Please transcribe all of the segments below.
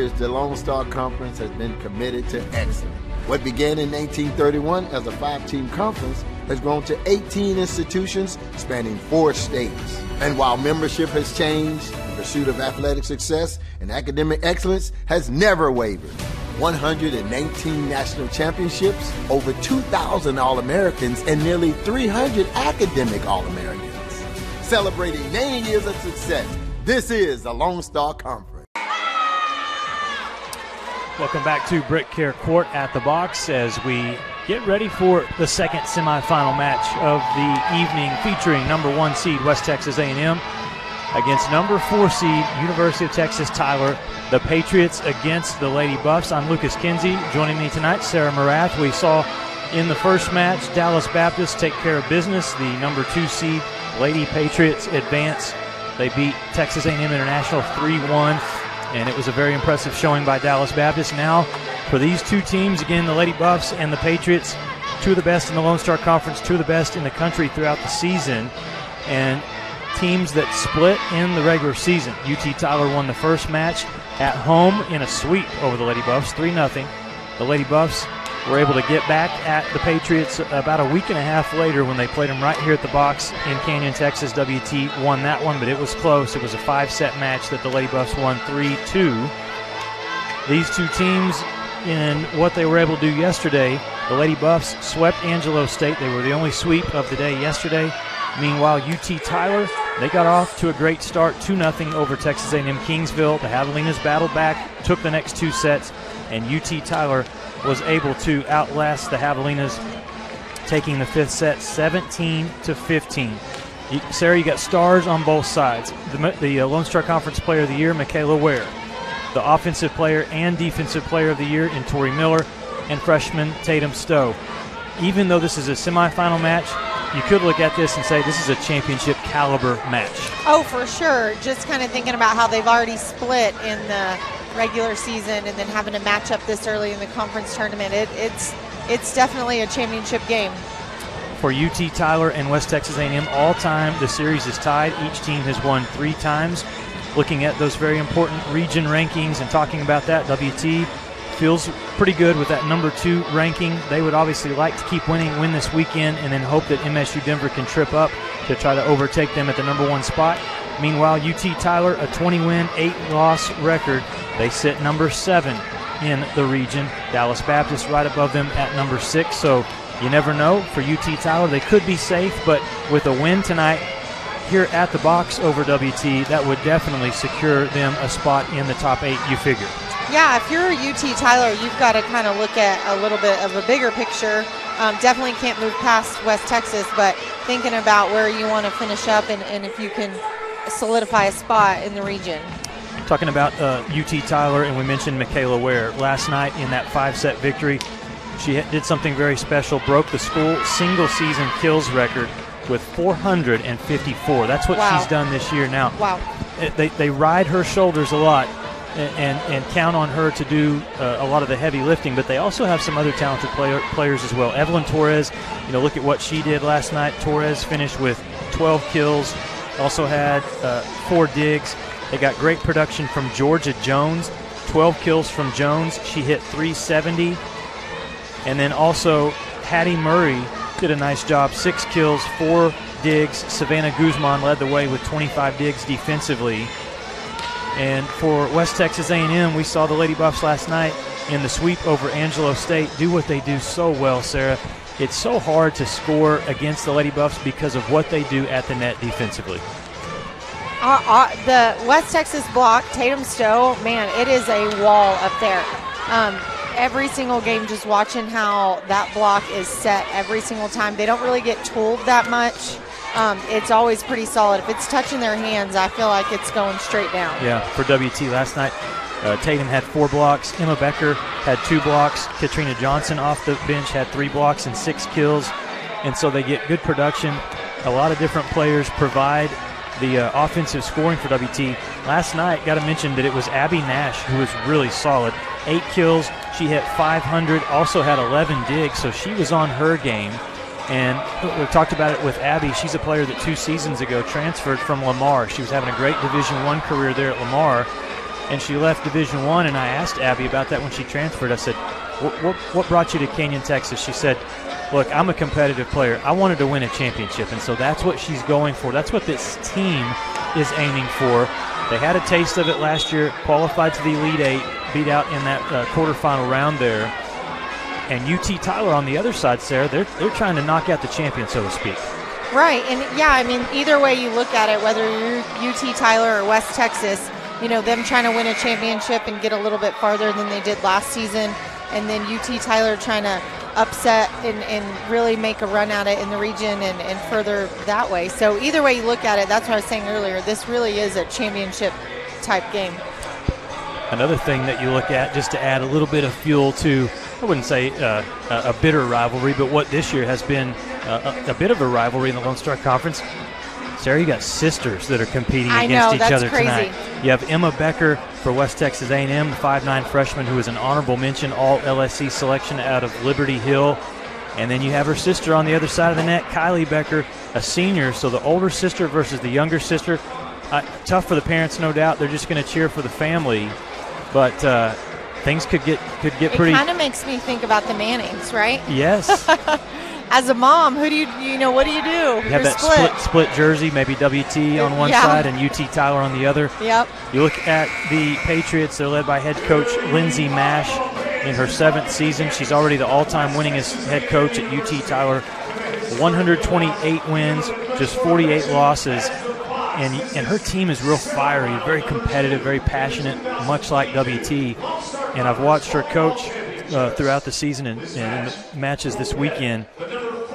years, the Lone Star Conference has been committed to excellence. What began in 1931 as a 5-team conference has grown to 18 institutions spanning 4 states. And while membership has changed, the pursuit of athletic success and academic excellence has never wavered. 119 national championships, over 2,000 All-Americans, and nearly 300 academic All-Americans. Celebrating 90 years of success, this is the Lone Star Conference. Welcome back to Brick Care Court at the box as we get ready for the second semifinal match of the evening, featuring number 1 seed West Texas A&M against number 4 seed University of Texas Tyler. The Patriots against the Lady Buffs. I'm Lucas Kinsey. Joining me tonight, Sarah Morath. We saw in the first match Dallas Baptist take care of business. The number 2 seed Lady Patriots advance. They beat Texas A&M International 3-1. And it was a very impressive showing by Dallas Baptist. Now, for these two teams, again, the Lady Buffs and the Patriots, 2 of the best in the Lone Star Conference, 2 of the best in the country throughout the season, and teams that split in the regular season. UT Tyler won the first match at home in a sweep over the Lady Buffs, 3-0. The Lady Buffs were able to get back at the Patriots about a week and a half later when they played them right here at the box in Canyon, Texas. WT won that one, but it was close. It was a 5-set match that the Lady Buffs won 3-2. These two teams, in what they were able to do yesterday, the Lady Buffs swept Angelo State. They were the only sweep of the day yesterday. Meanwhile, UT Tyler, they got off to a great start, 2-0 over Texas A&M Kingsville. The Javelinas battled back, took the next 2 sets, and UT Tyler was able to outlast the Javelinas, taking the 5th set 17-15. Sarah, you got stars on both sides. The Lone Star Conference Player of the Year, Michaela Ware. The Offensive Player and Defensive Player of the Year in Tori Miller, and freshman Tatum Stowe. Even though this is a semifinal match, you could look at this and say this is a championship caliber match. Oh, for sure. Just kind of thinking about how they've already split in the regular season and then having a matchup this early in the conference tournament. It's definitely a championship game. For UT Tyler and West Texas A&M, all time the series is tied. Each team has won 3 times. Looking at those very important region rankings and talking about that, WT feels pretty good with that number 2 ranking. They would obviously like to keep win this weekend, and then hope that MSU Denver can trip up to try to overtake them at the number 1 spot. Meanwhile, UT Tyler, a 20-win, 8-loss record. They sit number 7 in the region. Dallas Baptist right above them at number 6. So you never know. For UT Tyler, they could be safe, but with a win tonight here at the box over WT, that would definitely secure them a spot in the top 8, you figure. Yeah, if you're UT Tyler, you've got to kind of look at a little bit of a bigger picture. Definitely can't move past West Texas, but thinking about where you want to finish up and if you can solidify a spot in the region. Talking about UT Tyler, and we mentioned Michaela Ware. Last night in that 5-set victory, she did something very special, broke the school single-season kills record with 454. That's what she's done this year now. Wow. They ride her shoulders a lot and count on her to do a lot of the heavy lifting, but they also have some other talented players as well. Evelyn Torres, look at what she did last night. Torres finished with 12 kills, also had 4 digs. They got great production from Georgia Jones, 12 kills from Jones. She hit 370. And then also Hattie Murray did a nice job, 6 kills, 4 digs. Savannah Guzman led the way with 25 digs defensively. And for West Texas A&M, we saw the Lady Buffs last night in the sweep over Angelo State do what they do so well, Sarah. It's so hard to score against the Lady Buffs because of what they do at the net defensively. The West Texas block, Tatum Stowe, man, it is a wall up there. Every single game, just watching how that block is set every single time. They don't really get tooled that much. It's always pretty solid. If it's touching their hands, I feel like it's going straight down. Yeah, for WT last night, Tatum had 4 blocks. Emma Becker had 2 blocks. Katrina Johnson off the bench had 3 blocks and 6 kills. And so they get good production. A lot of different players provide the offensive scoring for WT. Last night, got to mention that it was Abby Nash who was really solid. 8 kills. She hit 500, also had 11 digs, so she was on her game. And we've talked about it with Abby. She's a player that 2 seasons ago transferred from Lamar. She was having a great Division I career there at Lamar. and she left Division I, and I asked Abby about that when she transferred. I said, what brought you to Canyon, Texas? She said, look, I'm a competitive player. I wanted to win a championship, and so that's what she's going for. That's what this team is aiming for. They had a taste of it last year, qualified to the Elite Eight, beat out in that quarterfinal round there. And UT Tyler on the other side, Sarah, they're trying to knock out the champion, so to speak. Right, and yeah, I mean, either way you look at it, whether you're UT Tyler or West Texas, you know, them trying to win a championship and get a little bit farther than they did last season, and then UT Tyler trying to upset and really make a run at it in the region and further that way. So either way you look at it, that's what I was saying earlier, this really is a championship type game. Another thing that you look at, just to add a little bit of fuel to, I wouldn't say a bitter rivalry, but what this year has been a bit of a rivalry in the Lone Star Conference. Sarah, you got sisters that are competing against each other tonight. You have Emma Becker for West Texas A&M, the 5'9" freshman who is an honorable mention, all LSC selection out of Liberty Hill. And then you have her sister on the other side of the net, Kylie Becker, a senior. So the older sister versus the younger sister. Tough for the parents, no doubt. They're just going to cheer for the family. But things could get pretty. It kind of makes me think about the Mannings, right? Yes. As a mom, who do you know? What do you do? You have that split jersey, maybe WT on one side and UT Tyler on the other. Yep. You look at the Patriots; they're led by head coach Lindsay Mash in her 7th season. She's already the all-time winningest head coach at UT Tyler. 128 wins, just 48 losses. And her team is real fiery, very competitive, very passionate, much like WT. And I've watched her coach throughout the season and in the matches this weekend,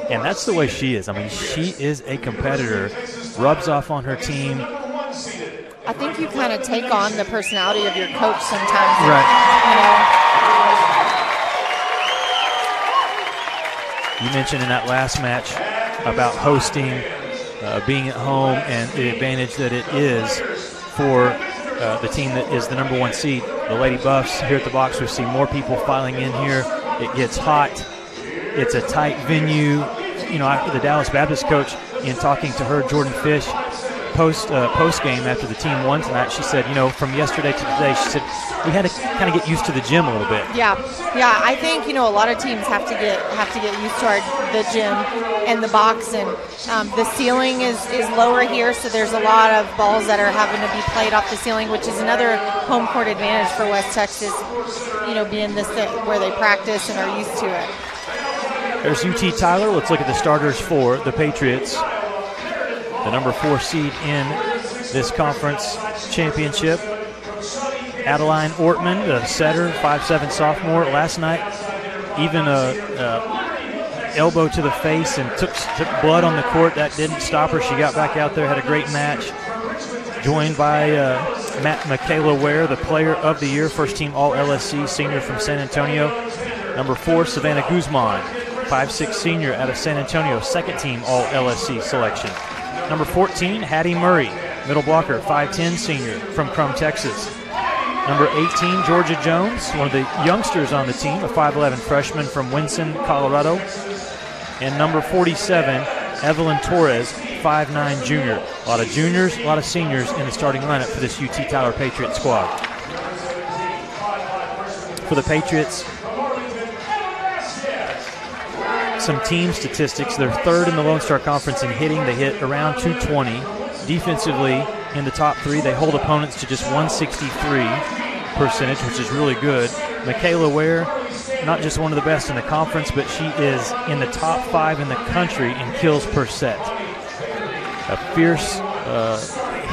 and that's the way she is. I mean, she is a competitor, rubs off on her team. I think you kind of take on the personality of your coach sometimes. Right. You know? You mentioned in that last match about hosting, being at home, and the advantage that it is for the team that is the number 1 seed. The Lady Buffs here at the box, we see more people filing in here. It gets hot. It's a tight venue. You know, the Dallas Baptist coach, in talking to her, Jordan Fish, post game after the team won tonight, she said, you know, from yesterday to today, she said we had to kind of get used to the gym a little bit. Yeah. I think, you know, a lot of teams have to get used to the gym and the box, and the ceiling is lower here, so there's a lot of balls that are having to be played off the ceiling, which is another home court advantage for West Texas. You know, being this where they practice and are used to it. There's UT Tyler. Let's look at the starters for the Patriots. The number 4 seed in this conference championship. Adeline Ortman, the setter, 5'7" sophomore. Last night, even a elbow to the face and took blood on the court. That didn't stop her. She got back out there, had a great match. Joined by Michaela Ware, the player of the year, first team All-LSC senior from San Antonio. Number 4, Savannah Guzman, 5'6" senior out of San Antonio, second team All-LSC selection. Number 14, Hattie Murray, middle blocker, 5'10" senior from Crum, Texas. Number 18, Georgia Jones, one of the youngsters on the team, a 5'11" freshman from Winson, Colorado. And number 47, Evelyn Torres, 5'9" junior. A lot of juniors, a lot of seniors in the starting lineup for this UT Tyler Patriot squad. For the Patriots, some team statistics. They're 3rd in the Lone Star Conference in hitting. They hit around 220. Defensively, in the top 3, they hold opponents to just 163 percentage, which is really good. Michaela Ware, not just one of the best in the conference, but she is in the top 5 in the country in kills per set. A fierce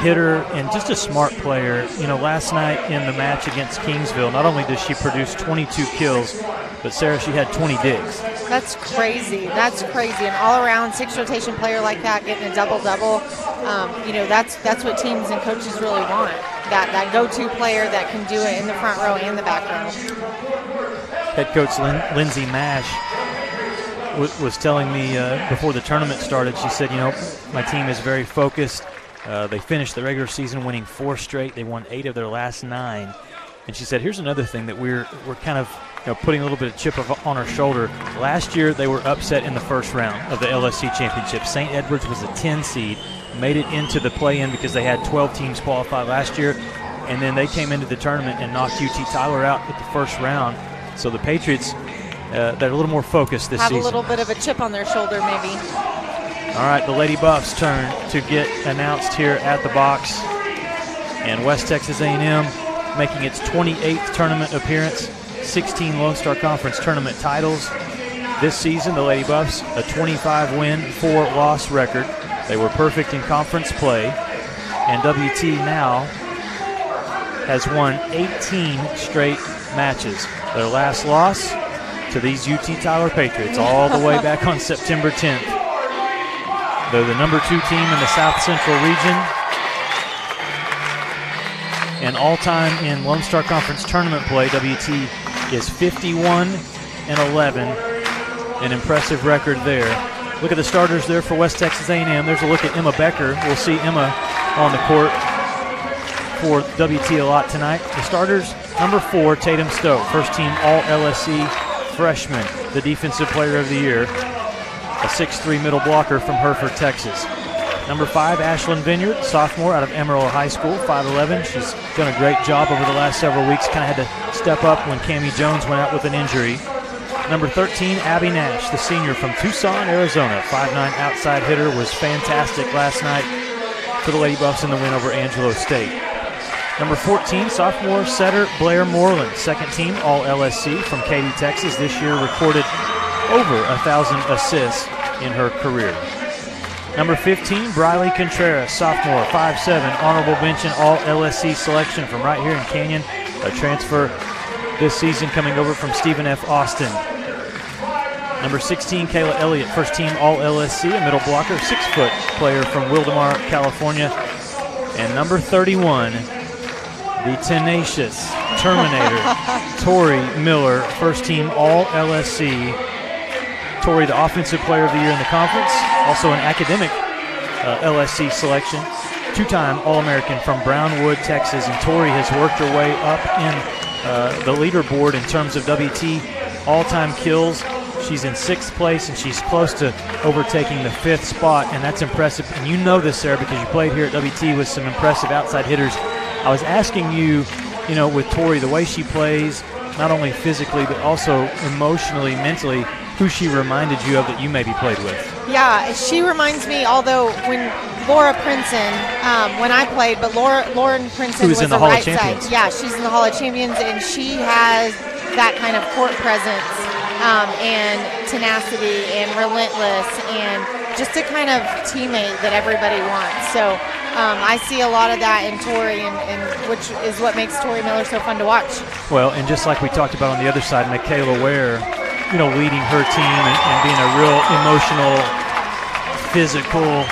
hitter and just a smart player. You know, last night in the match against Kingsville, not only does she produce 22 kills, but Sarah, she had 20 digs. That's crazy. That's crazy. An all-around 6-rotation player like that getting a double-double, you know, that's what teams and coaches really want. That go-to player that can do it in the front row and the back row. Head coach Lindsay Mash was telling me before the tournament started, she said, you know, my team is very focused. They finished the regular season winning 4 straight. They won 8 of their last 9. And she said, here's another thing that we're kind of, you know, putting a little bit of chip on our shoulder. Last year, they were upset in the first round of the LSC Championship. St. Edwards was a 10 seed, made it into the play-in because they had 12 teams qualify last year. and then they came into the tournament and knocked UT Tyler out at the first round. So the Patriots, they're a little more focused this season. Have a little bit of a chip on their shoulder, maybe. All right, the Lady Buffs' turn to get announced here at the box. And West Texas A&M making its 28th tournament appearance, 16 Lone Star Conference tournament titles. This season, the Lady Buffs, a 25-win, 4-loss record. They were perfect in conference play. And WT now has won 18 straight matches. Their last loss to these UT Tyler Patriots all the way back on September 10th. They're the number 2 team in the South Central region. And all-time in Lone Star Conference tournament play, WT is 51-11. An impressive record there. Look at the starters there for West Texas A&M. There's a look at Emma Becker. We'll see Emma on the court for WT a lot tonight. The starters, number 4, Tatum Stowe, first-team All-LSC freshman, the Defensive Player of the Year, a 6'3" middle blocker from Hereford, Texas. Number 5, Ashlyn Vineyard, sophomore out of Amarillo High School, 5'11". She's done a great job over the last several weeks. Kind of had to step up when Cammie Jones went out with an injury. Number 13, Abby Nash, the senior from Tucson, Arizona. 5'9" outside hitter, was fantastic last night for the Lady Buffs in the win over Angelo State. Number 14, sophomore setter Blair Moreland, second team All-LSC from Katy, Texas. This year recorded over 1,000 assists in her career. Number 15, Briley Contreras, sophomore, 5'7", honorable mention All-LSC selection from right here in Canyon. A transfer this season coming over from Stephen F. Austin. Number 16, Kayla Elliott, first team All-LSC, a middle blocker, 6-foot player from Wildemar, California. And number 31, the tenacious Terminator, Tori Miller, first team All-LSC. Tori, the offensive player of the year in the conference, also an academic LSC selection, 2-time All-American from Brownwood, Texas. And Tori has worked her way up in the leaderboard in terms of WT all-time kills. She's in 6th place, and she's close to overtaking the 5th spot, and that's impressive. And you know this, Sarah, because you played here at WT with some impressive outside hitters. I was asking you, with Tori, the way she plays, not only physically but also emotionally, mentally, who she reminded you of that you maybe played with. Yeah, she reminds me, although when Laura Princeton, when I played, but Lauren Princeton was in the the Hall right of Champions. side. Yeah, she's in the Hall of Champions, and she has that kind of court presence and tenacity and relentless and just a kind of teammate that everybody wants. So I see a lot of that in Tori, and which is what makes Tori Miller so fun to watch. Well, and just like we talked about on the other side, Michaela Ware, leading her team and being a real emotional, physical,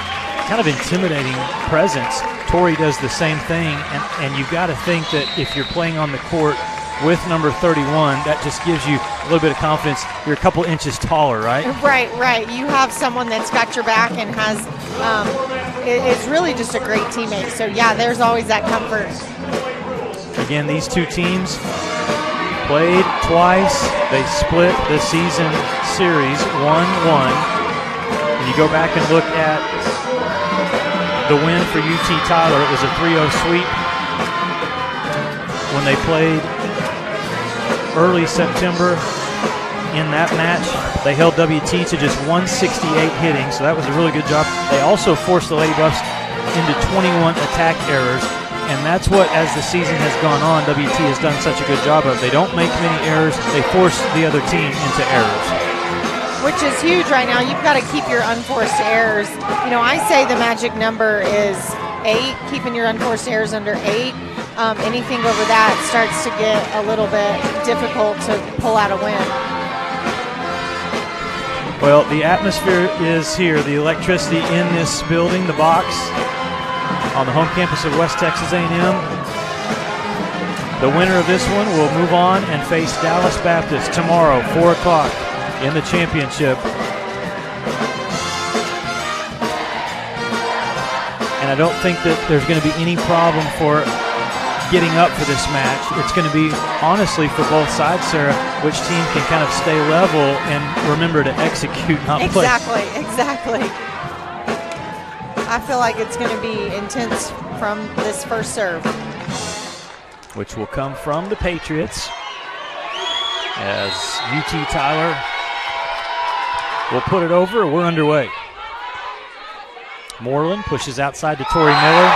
kind of intimidating presence. Tori does the same thing, and you've got to think that if you're playing on the court with number 31, that just gives you a little bit of confidence. You're a couple inches taller, right? Right. You have someone that's got your back and has is really just a great teammate. So, yeah, there's always that comfort. Again, these two teams played twice. They split the season series 1-1. And you go back and look at the win for UT Tyler. It was a 3-0 sweep when they played early September. In that match, they held WT to just 168 hitting, so that was a really good job. They also forced the Lady Buffs into 21 attack errors, and that's what, as the season has gone on, WT has done such a good job of. They don't make many errors. They force the other team into errors. Which is huge right now. You've got to keep your unforced errors. I say the magic number is 8, keeping your unforced errors under 8. Anything over that starts to get a little bit difficult to pull out a win. Well, the atmosphere is here. The electricity in this building, the box, on the home campus of West Texas A&M. The winner of this one will move on and face Dallas Baptist tomorrow, 4 o'clock in the championship. And I don't think that there's going to be any problem for getting up for this match. It's going to be, honestly, for both sides, Sarah, which team can kind of stay level and remember to execute, not play. Exactly. I feel like it's going to be intense from this first serve. which will come from the Patriots as UT Tyler will put it over. We're underway. Moreland pushes outside to Tori Miller.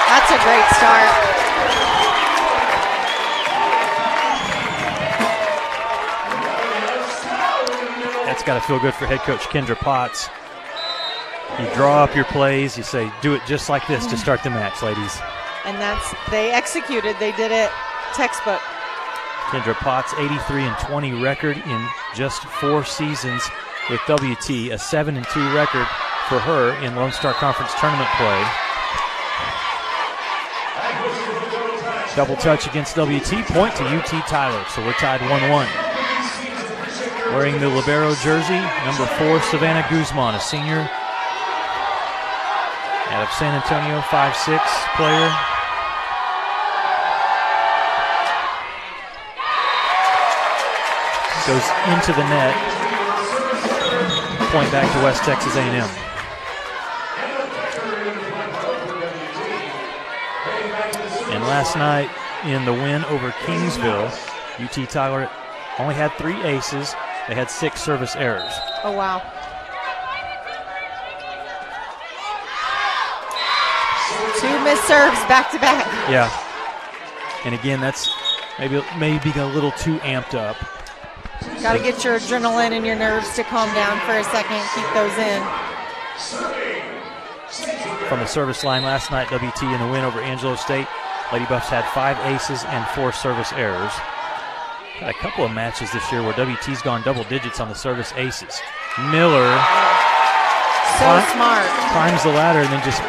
That's a great start. That's got to feel good for head coach Kendra Potts. You draw up your plays, you say, do it just like this to start the match, ladies. And they executed, they did it textbook. Kendra Potts, 83-20 record in just 4 seasons with WT, a 7-2 record for her in Lone Star Conference tournament play. Double touch against WT, point to UT Tyler, so we're tied 1-1. Wearing the libero jersey, number 4, Savannah Guzman, a senior out of San Antonio, 5'6" player. Goes into the net. Point back to West Texas A&M. And last night in the win over Kingsville, UT Tyler only had 3 aces. They had 6 service errors. Oh, wow. Two missed serves back to back. Yeah. And again, that's maybe a little too amped up. Got to get your adrenaline and your nerves to calm down for a second. Keep those in. From the service line last night, WT in the win over Angelo State. Lady Buffs had 5 aces and 4 service errors. Had a couple of matches this year where WT's gone double digits on the service aces. Miller Smart. Climbs the ladder and then just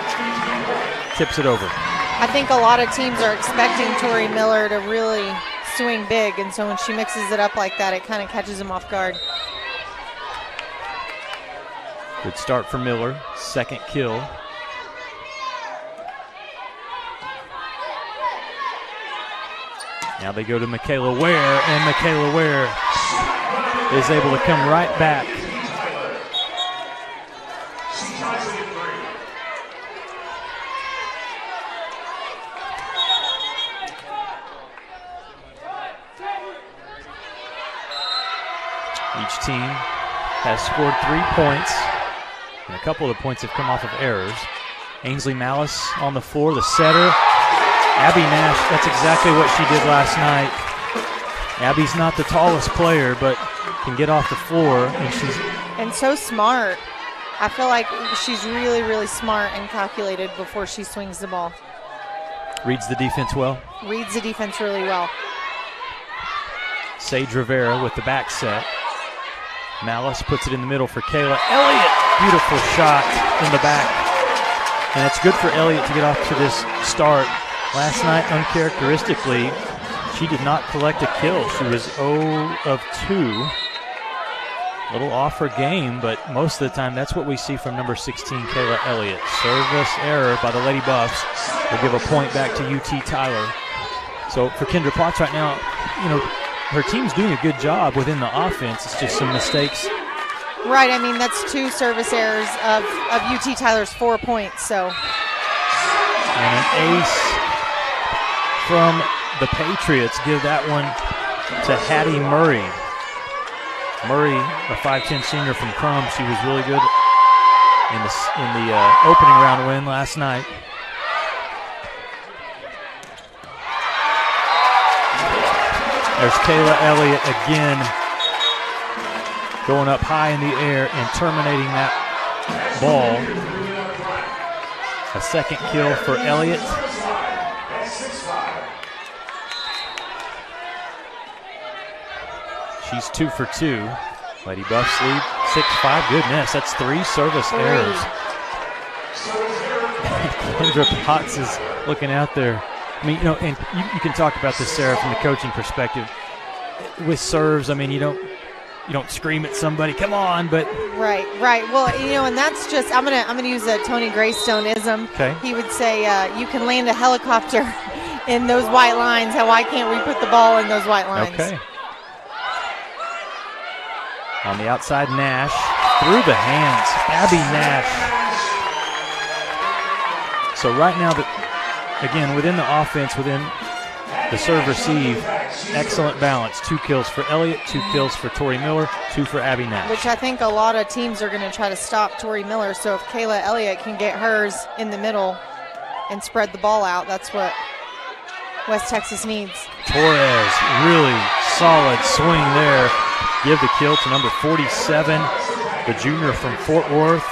tips it over. I think a lot of teams are expecting Tori Miller to really swing big, and so when she mixes it up like that, it kind of catches them off guard. Good start for Miller, 2nd kill. Now they go to Michaela Ware, and Michaela Ware is able to come right back. Each team has scored 3 points, and a couple of the points have come off of errors. Ainsley Malice on the floor, the setter. Abby Nash, that's exactly what she did last night. Abby's not the tallest player, but can get off the floor, and so smart. I feel like she's really, really smart and calculated before she swings the ball. Reads the defense well. Reads the defense really well. Sage Rivera with the back set. Malice puts it in the middle for Kayla Elliott. Beautiful shot in the back. And it's good for Elliott to get off to this start. Last night, uncharacteristically, she did not collect a kill. She was 0 of 2. A little off her game, but most of the time that's what we see from number 16, Kayla Elliott. Service error by the Lady Buffs will give a point back to UT Tyler. So for Kendra Potts right now, her team's doing a good job within the offense. It's just some mistakes. Right, I mean, that's 2 service errors of UT Tyler's 4 points, so. And an ace from the Patriots. Give that one to Hattie Murray. Murray, a 5'10" senior from Crum. She was really good in the opening round win last night. There's Kayla Elliott again, going up high in the air and terminating that ball. A 2nd kill for Elliott. She's 2 for 2. Lady Buffs lead 6-5. Goodness, that's 3 service errors. Kendra Potts is looking out there. I mean, and you can talk about this, Sarah, from the coaching perspective. With serves, I mean, you don't scream at somebody, come on, but right. Well, and that's just I'm gonna use a Tony Greystone-ism. Okay. He would say, you can land a helicopter in those white lines. Why can't we put the ball in those white lines? Okay. On the outside, Nash through the hands. Abby Nash. So right now, again, within the offense, within the serve-receive, excellent balance. 2 kills for Elliott, 2 kills for Tori Miller, 2 for Abby Nash. Which I think a lot of teams are going to try to stop Tori Miller. So if Kayla Elliott can get hers in the middle and spread the ball out, that's what West Texas needs. Torres, really solid swing there. Give the kill to number 47, the junior from Fort Worth.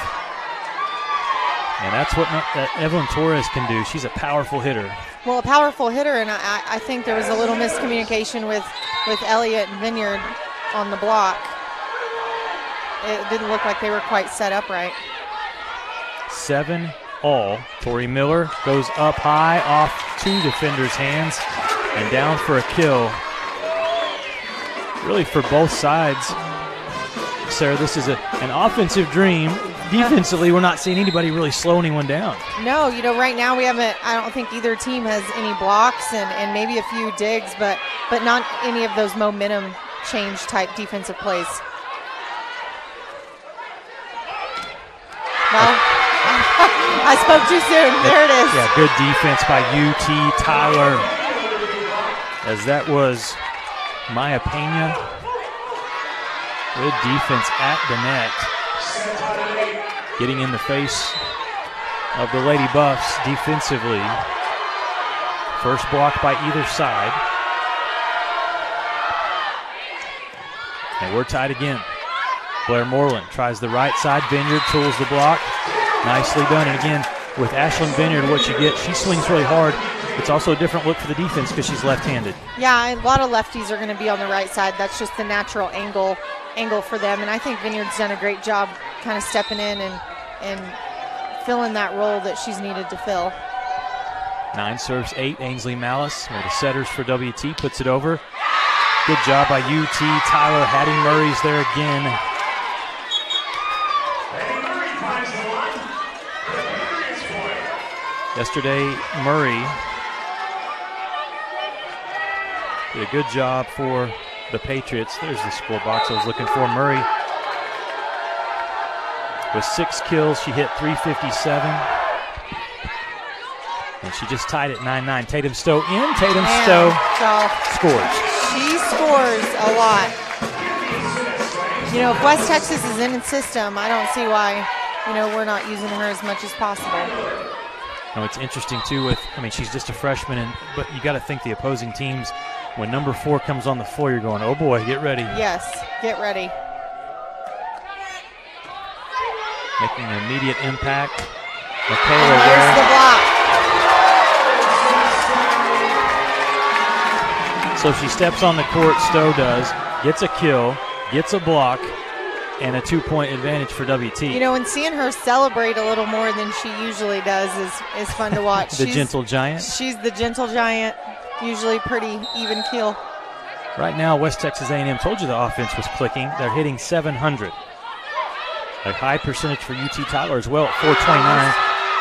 And that's what that Evelyn Torres can do. She's a powerful hitter. Well, a powerful hitter, and I think there was a little miscommunication with Elliott and Vineyard on the block. It didn't look like they were quite set up right. 7 all. Tori Miller goes up high off 2 defenders' hands and down for a kill. Really for both sides. Sarah, this is an offensive dream. Defensively, we're not seeing anybody really slow anyone down. No, right now we haven't, I don't think either team has any blocks and maybe a few digs, but not any of those momentum change type defensive plays. Well, I spoke too soon. There it is. Yeah, good defense by UT Tyler. As that was Maya Pena. Good defense at the net. Getting in the face of the Lady Buffs defensively. First block by either side. And we're tied again. Blair Moreland tries the right side. Vineyard tools the block. Nicely done. And again, with Ashlyn Vineyard, what you get, she swings really hard. It's also a different look for the defense because she's left-handed. Yeah, a lot of lefties are going to be on the right side. That's just the natural angle for them. And I think Vineyard's done a great job kind of stepping in and filling that role that she's needed to fill. 9 serves 8. Ainsley Malice, one of the setters for WT, puts it over. Good job by UT Tyler. Hattie Murray's there again. Yesterday, Murray did a good job for the Patriots. There's the score box I was looking for. Murray with 6 kills. She hit .357. And she just tied it 9-9. Tatum Stowe in. Tatum Stowe scores. She scores a lot. If West Texas is in its system, I don't see why, we're not using her as much as possible. It's interesting, too, she's just a freshman, but you got to think the opposing teams, when number 4 comes on the floor, you're going, oh, boy, get ready. Yes, get ready. Making an immediate impact. Michaela Ware. The block. So she steps on the court, Stowe does, gets a kill, gets a block, and a 2-point advantage for WT. And seeing her celebrate a little more than she usually does is fun to watch. She's gentle giant. She's the gentle giant, usually pretty even keel. Right now, West Texas A&M, told you the offense was clicking. They're hitting 700. A high percentage for UT Tyler as well at 429.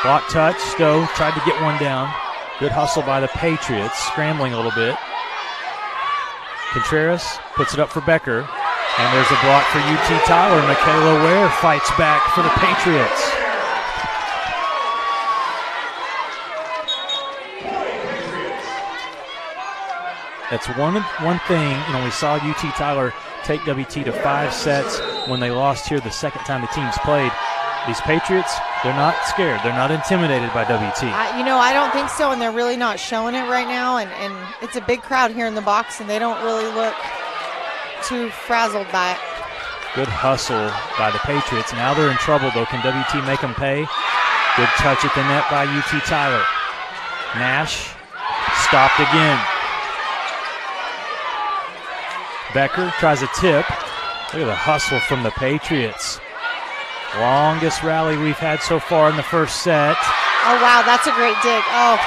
Block touch, Stowe tried to get one down. Good hustle by the Patriots, scrambling a little bit. Contreras puts it up for Becker. And there's a block for UT Tyler. Michaela Ware fights back for the Patriots. That's one thing, we saw UT Tyler take WT to 5 sets when they lost here the second time the teams played. These Patriots, they're not scared. They're not intimidated by WT. I don't think so, and they're really not showing it right now. And it's a big crowd here in the box, and they don't really look too frazzled by it. Good hustle by the Patriots. Now they're in trouble, though. Can WT make them pay? Good touch at the net by UT Tyler. Nash stopped again. Becker tries a tip. Look at the hustle from the Patriots. Longest rally we've had so far in the first set. Oh, wow, that's a great dig. Oh.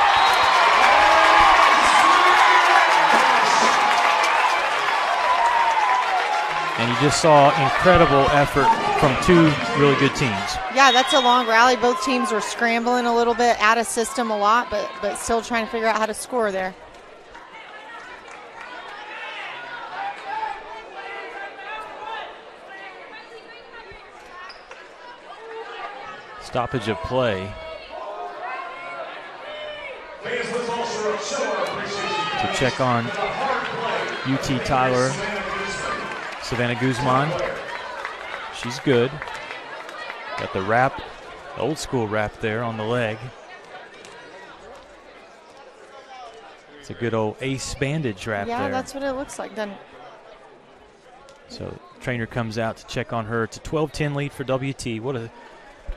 And you just saw incredible effort from 2 really good teams. Yeah, that's a long rally. Both teams were scrambling a little bit, out of system a lot, but still trying to figure out how to score there. Stoppage of play. to check on UT Tyler. Savannah Guzman. She's good. Got the wrap, the old school wrap there on the leg. It's a good old ace bandage wrap there. Yeah, that's what it looks like. Then. So trainer comes out to check on her. It's a 12-10 lead for WT. What a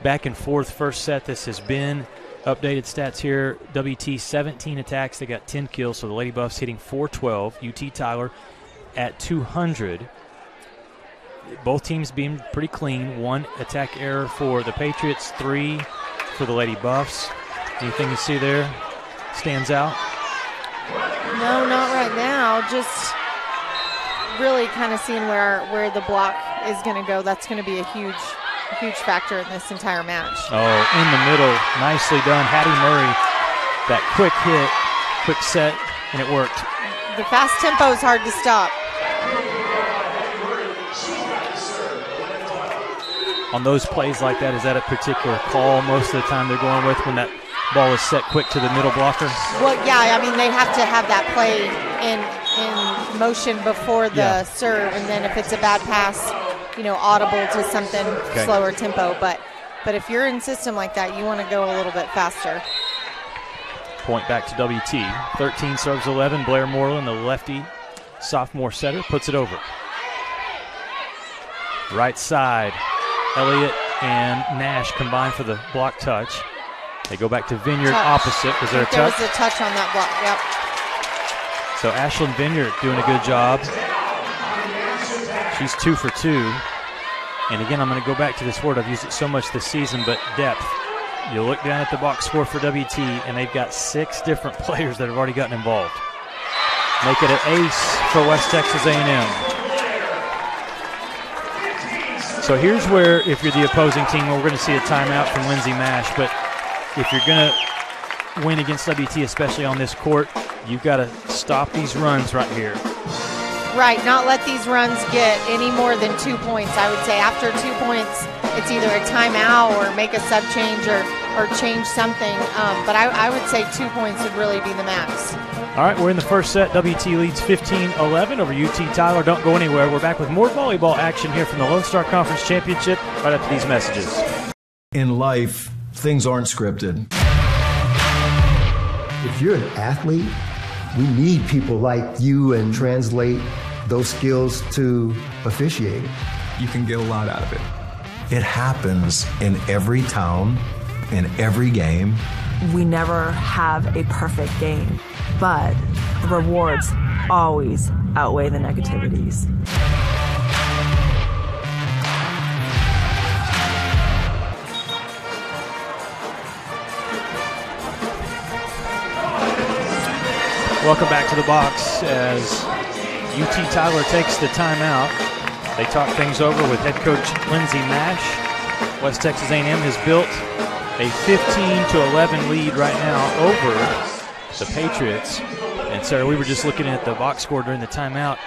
back and forth first set this has been. Updated stats here. WT 17 attacks. They got 10 kills. So the Lady Buffs hitting 412. UT Tyler at 200. Both teams being pretty clean. 1 attack error for the Patriots, 3 for the Lady Buffs. Anything you see there stands out? No, not right now. Just really kind of seeing where the block is going to go. That's going to be a huge factor in this entire match. Oh, in the middle, nicely done. Hattie Murray, that quick hit, quick set, and it worked. The fast tempo is hard to stop. On those plays like that, is that a particular call most of the time they're going with when that ball is set quick to the middle blocker? Well, yeah, I mean, they have to have that play in motion before the serve, and then if it's a bad pass, audible to something slower tempo. But if you're in system like that, you want to go a little bit faster. Point back to WT. 13 serves 11. Blair Moreland, the lefty sophomore setter, puts it over. Right side. Elliott and Nash combine for the block touch. They go back to Vineyard opposite. Was there a touch? There was a touch on that block, yep. So Ashlyn Vineyard doing a good job. She's 2 for 2. And again, I'm going to go back to this word. I've used it so much this season, but depth. You look down at the box score for WT, and they've got 6 different players that have already gotten involved. Make it an ace for West Texas A&M. So here's where, if you're the opposing team, we're going to see a timeout from Lindsay Mash. But if you're going to win against WT, especially on this court, you've got to stop these runs right here. Right, not let these runs get any more than 2 points. I would say after 2 points, it's either a timeout or make a sub change or change something. But I would say 2 points would really be the max. All right, we're in the first set. WT leads 15-11 over UT Tyler. Don't go anywhere. We're back with more volleyball action here from the Lone Star Conference Championship right after these messages. In life, things aren't scripted. If you're an athlete, we need people like you and translate those skills to officiating. You can get a lot out of it. It happens in every town, in every game. We never have a perfect game, but the rewards always outweigh the negativities. Welcome back to the box as UT Tyler takes the timeout. They talk things over with head coach Lindsay Mash. West Texas A&M has built a 15-11 lead right now over the Patriots. And Sarah, we were just looking at the box score during the timeout.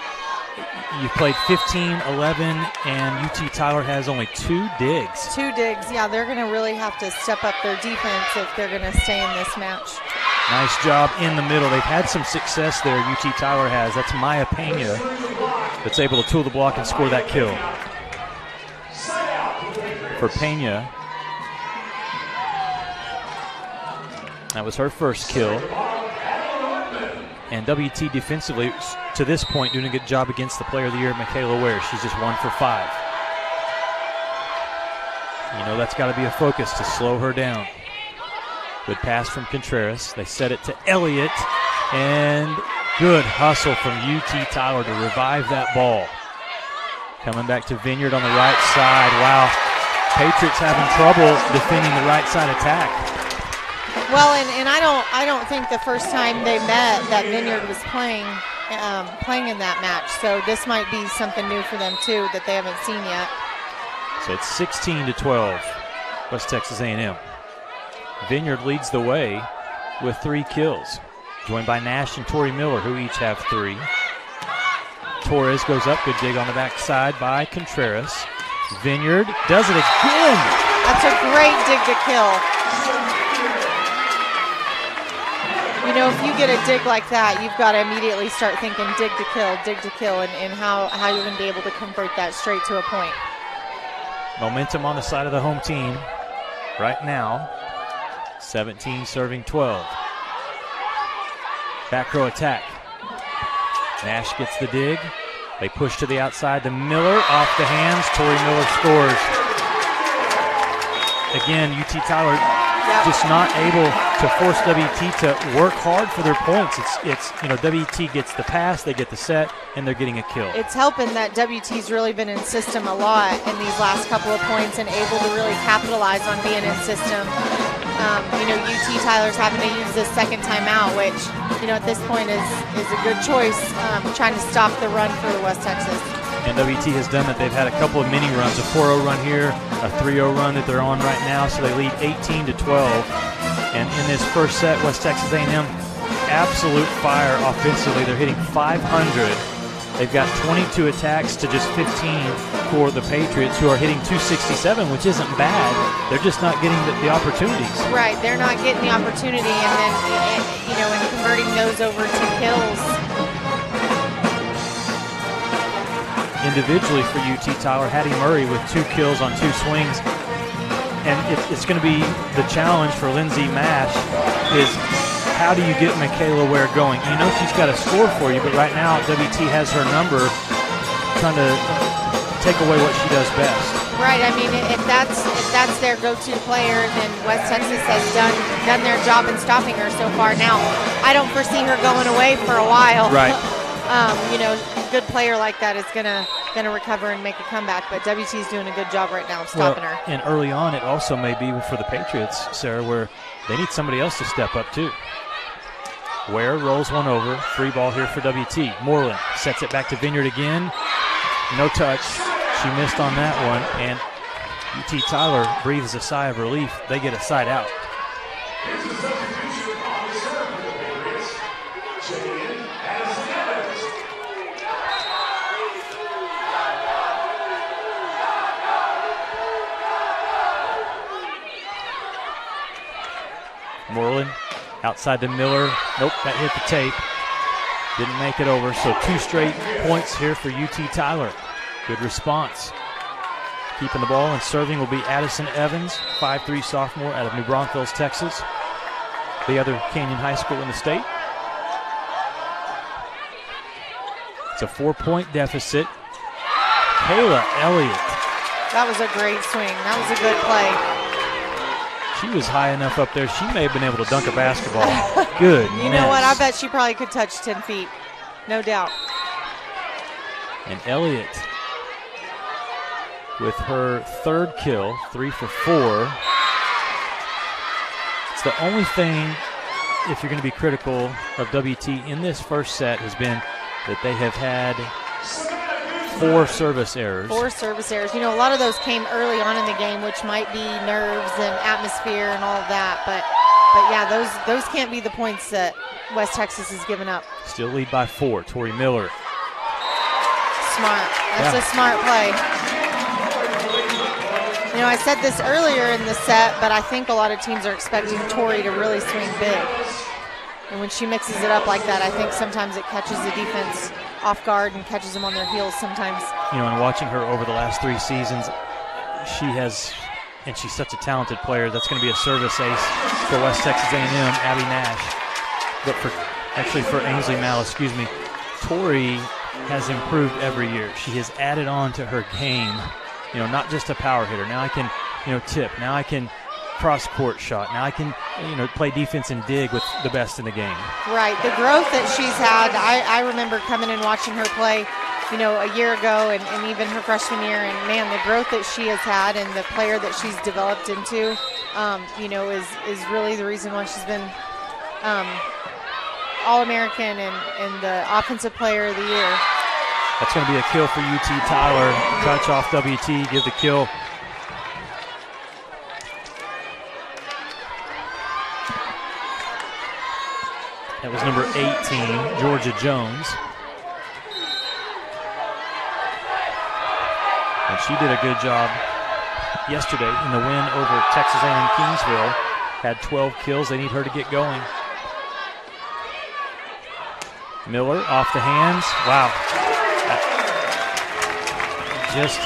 You played 15-11, and UT Tyler has only 2 digs. 2 digs, yeah. They're going to really have to step up their defense if they're going to stay in this match. Nice job in the middle. They've had some success there, UT Tyler has. That's Maya Pena that's able to tool the block and score that kill. For Pena, that was her first kill. And WT defensively, to this point, doing a good job against the Player of the Year, Michaela Ware. She's just 1 for 5. You know that's got to be a focus to slow her down. Good pass from Contreras. They set it to Elliott, and good hustle from UT Tyler to revive that ball. Coming back to Vineyard on the right side. Wow, Patriots having trouble defending the right side attack. Well, and I don't think the first time they met that Vineyard was playing in that match. So this might be something new for them too that they haven't seen yet. So it's 16-12, West Texas A&M. Vineyard leads the way with 3 kills, joined by Nash and Tori Miller, who each have 3. Torres goes up, good dig on the backside by Contreras. Vineyard does it again. That's a great dig to kill. you know, if you get a dig like that, you've got to immediately start thinking dig to kill, and how you're going to be able to convert that straight to a point. Momentum on the side of the home team right now. 17 serving 12. Back row attack. Nash gets the dig. They push to the outside to Miller, off the hands. Tori Miller scores. Again, UT Tyler just not able to force WT to work hard for their points. It's you know, WT gets the pass, they get the set, and they're getting a kill. It's helping that WT's really been in system a lot in these last couple of points and able to really capitalize on being in system. You know, UT Tyler's having to use this second timeout, which, you know, at this point is a good choice, trying to stop the run for West Texas. And WT has done that. They've had a couple of mini runs, a 4-0 run here, a 3-0 run that they're on right now, so they lead 18-12. And in this first set, West Texas A&M, absolute fire offensively. They're hitting 500. They've got 22 attacks to just 15 for the Patriots, who are hitting 267, which isn't bad. They're just not getting the opportunities. Right, they're not getting the opportunity, and then, you know, and converting those over to kills. Individually for UT Tyler, Hattie Murray with 2 kills on 2 swings. And it's going to be the challenge for Lindsay Mash is how do you get Michaela Ware going? You know she's got a score for you, but right now WT has her number, trying to take away what she does best. Right, I mean, if that's their go-to player, then West Texas has done their job in stopping her so far. Now, I don't foresee her going away for a while. Right. You know, a good player like that is gonna recover and make a comeback, but WT's doing a good job right now of stopping her. And early on, it also may be for the Patriots, Sarah, where they need somebody else to step up too. Ware rolls one over, free ball here for WT. Moreland sets it back to Vineyard again. No touch. She missed on that one, and UT Tyler breathes a sigh of relief. They get a side out. Moreland outside to Miller. Nope, that hit the tape. Didn't make it over, so 2 straight points here for UT Tyler. Good response. Keeping the ball and serving will be Addison Evans, 5'3" sophomore out of New Braunfels, Texas. The other Canyon High School in the state. It's a 4-point deficit. Kayla Elliott. That was a great swing. That was a good play. She was high enough up there, she may have been able to dunk a basketball. Good. You know what? I bet she probably could touch 10 feet. No doubt. And Elliott with her 3rd kill, 3 for 4. It's the only thing, if you're going to be critical of WT in this first set, has been that they have had 4 service errors. 4 service errors. You know, a lot of those came early on in the game, which might be nerves and atmosphere and all of that. But yeah, those can't be the points that West Texas has given up. Still lead by 4. Tori Miller. Smart. That's a smart play. You know, I said this earlier in the set, but I think a lot of teams are expecting Tori to really swing big. And when she mixes it up like that, I think sometimes it catches the defense off guard and catches them on their heels sometimes. You know, and watching her over the last 3 seasons, she has, and she's such a talented player. That's going to be a service ace for West Texas A&M, Abby Nash. But for Ainsley Mal, Tori has improved every year. She has added on to her game. You know, not just a power hitter. Now I can, you know, tip. Now I can cross-court shot. Now I can, you know, play defense and dig with the best in the game. Right. The growth that she's had, I remember coming and watching her play, you know, a year ago and even her freshman year. And, man, the growth that she has had and the player that she's developed into, you know, is really the reason why she's been All-American and the Offensive Player of the Year. That's going to be a kill for UT Tyler. Touch off WT, give the kill. That was number 18, Georgia Jones. And she did a good job yesterday in the win over Texas A&M Kingsville. Had 12 kills. They need her to get going. Miller off the hands. Wow. Just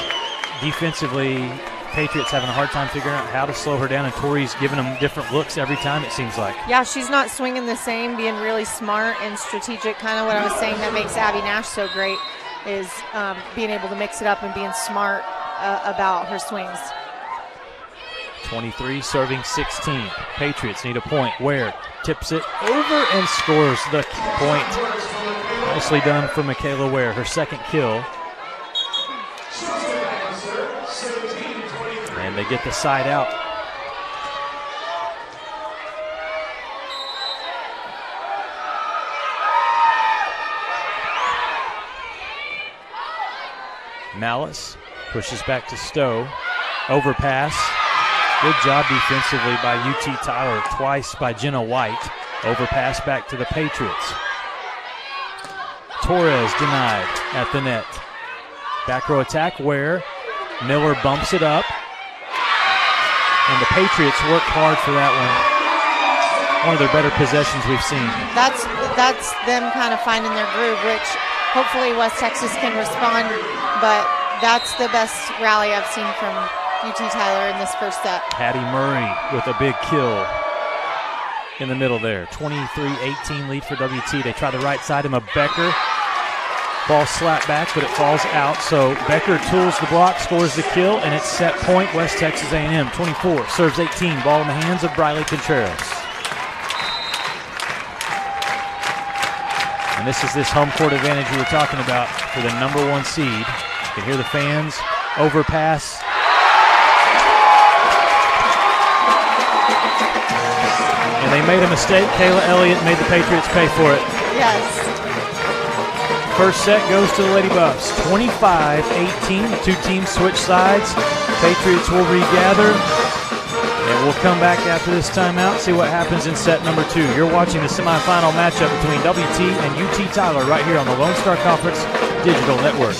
defensively, Patriots having a hard time figuring out how to slow her down, and Tori's giving them different looks every time, it seems like. Yeah, she's not swinging the same, being really smart and strategic, kind of what I was saying that makes Abby Nash so great is being able to mix it up and being smart about her swings. 23 serving 16. Patriots need a point. Ware tips it over and scores the point. Nicely done for Michaela Ware, her second kill. And they get the side out. Malice pushes back to Stowe. Overpass. Good job defensively by UT Tyler, twice by Jenna White. Overpass back to the Patriots. Torres denied at the net. Back row attack where Miller bumps it up. And the Patriots worked hard for that one. One of their better possessions we've seen. That's them kind of finding their groove, which hopefully West Texas can respond, but that's the best rally I've seen from UT Tyler in this first set. Patty Murray with a big kill in the middle there. 23-18 lead for WT. They try the right side. Emma Becker. Ball slapped back, but it falls out. So Becker tools the block, scores the kill, and it's set point West Texas A&M. 24 serves 18. Ball in the hands of Briley Contreras. And this is this home court advantage we were talking about for the #1 seed. You can hear the fans. Overpass. And they made a mistake. Kayla Elliott made the Patriots pay for it. Yes. First set goes to the Lady Buffs. 25-18. The two teams switch sides. Patriots will regather. And we'll come back after this timeout, see what happens in set number 2. You're watching the semifinal matchup between WT and UT Tyler right here on the Lone Star Conference Digital Network.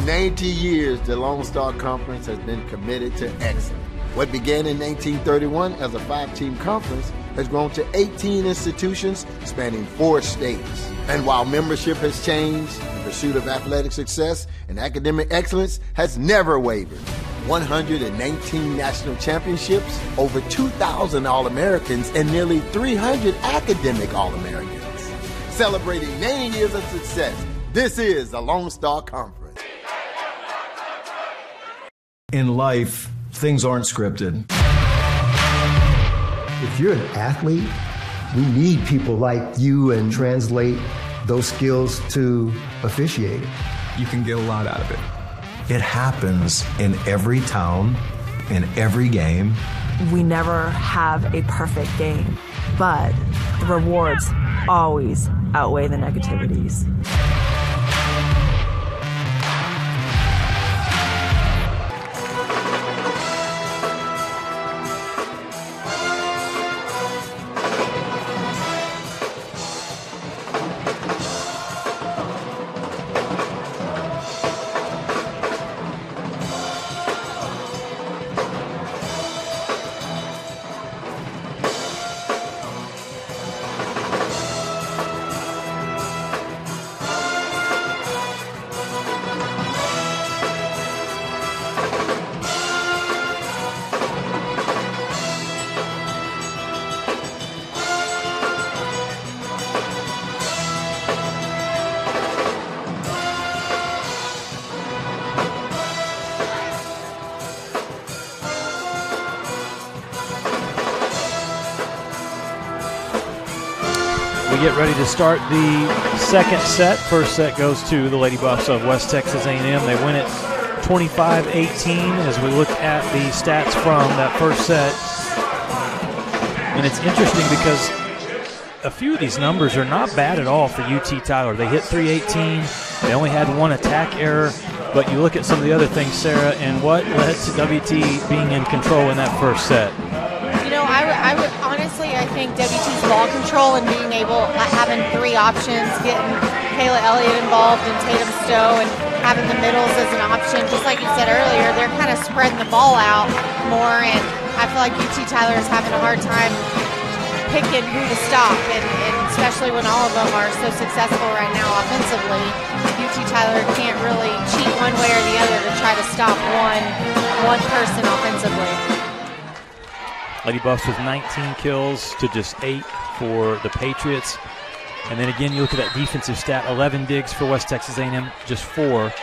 90 years, the Lone Star Conference has been committed to excellence. What began in 1931 as a 5-team conference has grown to 18 institutions spanning 4 states. And while membership has changed, the pursuit of athletic success and academic excellence has never wavered. 119 national championships, over 2,000 All-Americans, and nearly 300 academic All-Americans. Celebrating 90 years of success, this is the Lone Star Conference. In life, things aren't scripted. If you're an athlete, we need people like you and translate those skills to officiating. You can get a lot out of it. It happens in every town, in every game. We never have a perfect game, but the rewards always outweigh the negativities. We get ready to start the second set. First set goes to the Lady Buffs of West Texas A&M. They win it 25-18 as we look at the stats from that first set. And it's interesting because a few of these numbers are not bad at all for UT Tyler. They hit 318. They only had one attack error. But you look at some of the other things, Sarah, and what led to WT being in control in that first set? You know, I would honestly, I think WT's ball control and being able, having 3 options, getting Kayla Elliott involved and Tatum Stowe and having the middles as an option, just like you said earlier, they're kind of spreading the ball out more, and I feel like UT Tyler is having a hard time picking who to stop, and especially when all of them are so successful right now offensively, UT Tyler can't really cheat one way or the other to try to stop one person offensively. Lady Buffs with 19 kills to just 8 for the Patriots. And then again, you look at that defensive stat, 11 digs for West Texas A&M, just 4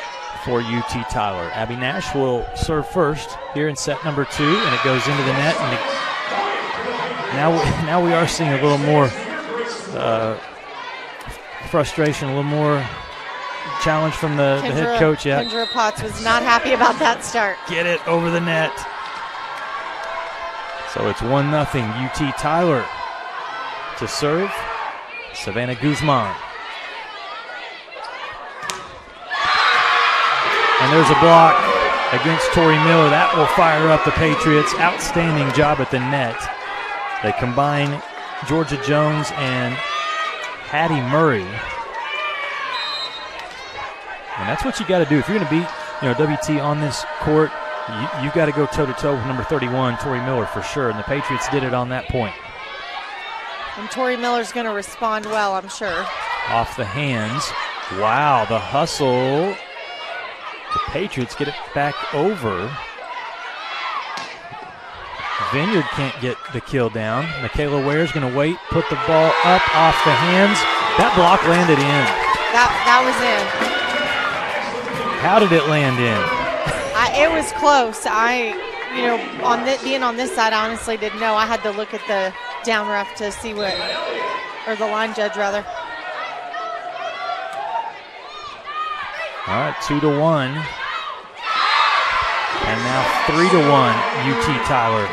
for UT Tyler. Abby Nash will serve first here in set number 2, and it goes into the net. And now we are seeing a little more frustration, a little more challenge from the head coach. Yeah, Kendra Potts was not happy about that start. Get it over the net. So it's 1-0 UT Tyler. To serve, Savannah Guzman. And there's a block against Tori Miller. That will fire up the Patriots. Outstanding job at the net. They combine Georgia Jones and Hattie Murray. And that's what you got to do. If you're going to beat WT on this court, you got to go toe-to-toe with number 31, Tori Miller, for sure. And the Patriots did it on that point. And Tori Miller's going to respond well, I'm sure. Off the hands. Wow, the hustle. The Patriots get it back over. Vineyard can't get the kill down. Michaela Ware's going to wait, put the ball up off the hands. That block landed in. That was in. How did it land in? It was close. Being on this side, I honestly didn't know. I had to look at the down ref to see or the line judge rather. All right, 2-1. And now 3-1 UT Tyler.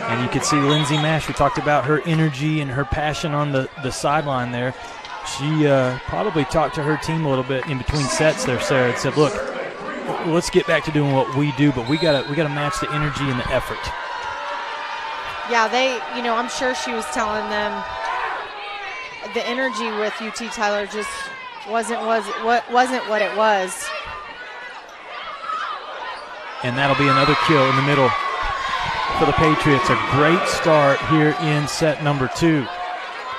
And you can see Lindsay Mash. We talked about her energy and her passion on the sideline there. She probably talked to her team a little bit in between sets there, Sarah, and said, look, let's get back to doing what we do, but we gotta match the energy and the effort. Yeah, I'm sure she was telling them the energy with UT Tyler just wasn't what it was. And that'll be another kill in the middle for the Patriots. A great start here in set number 2.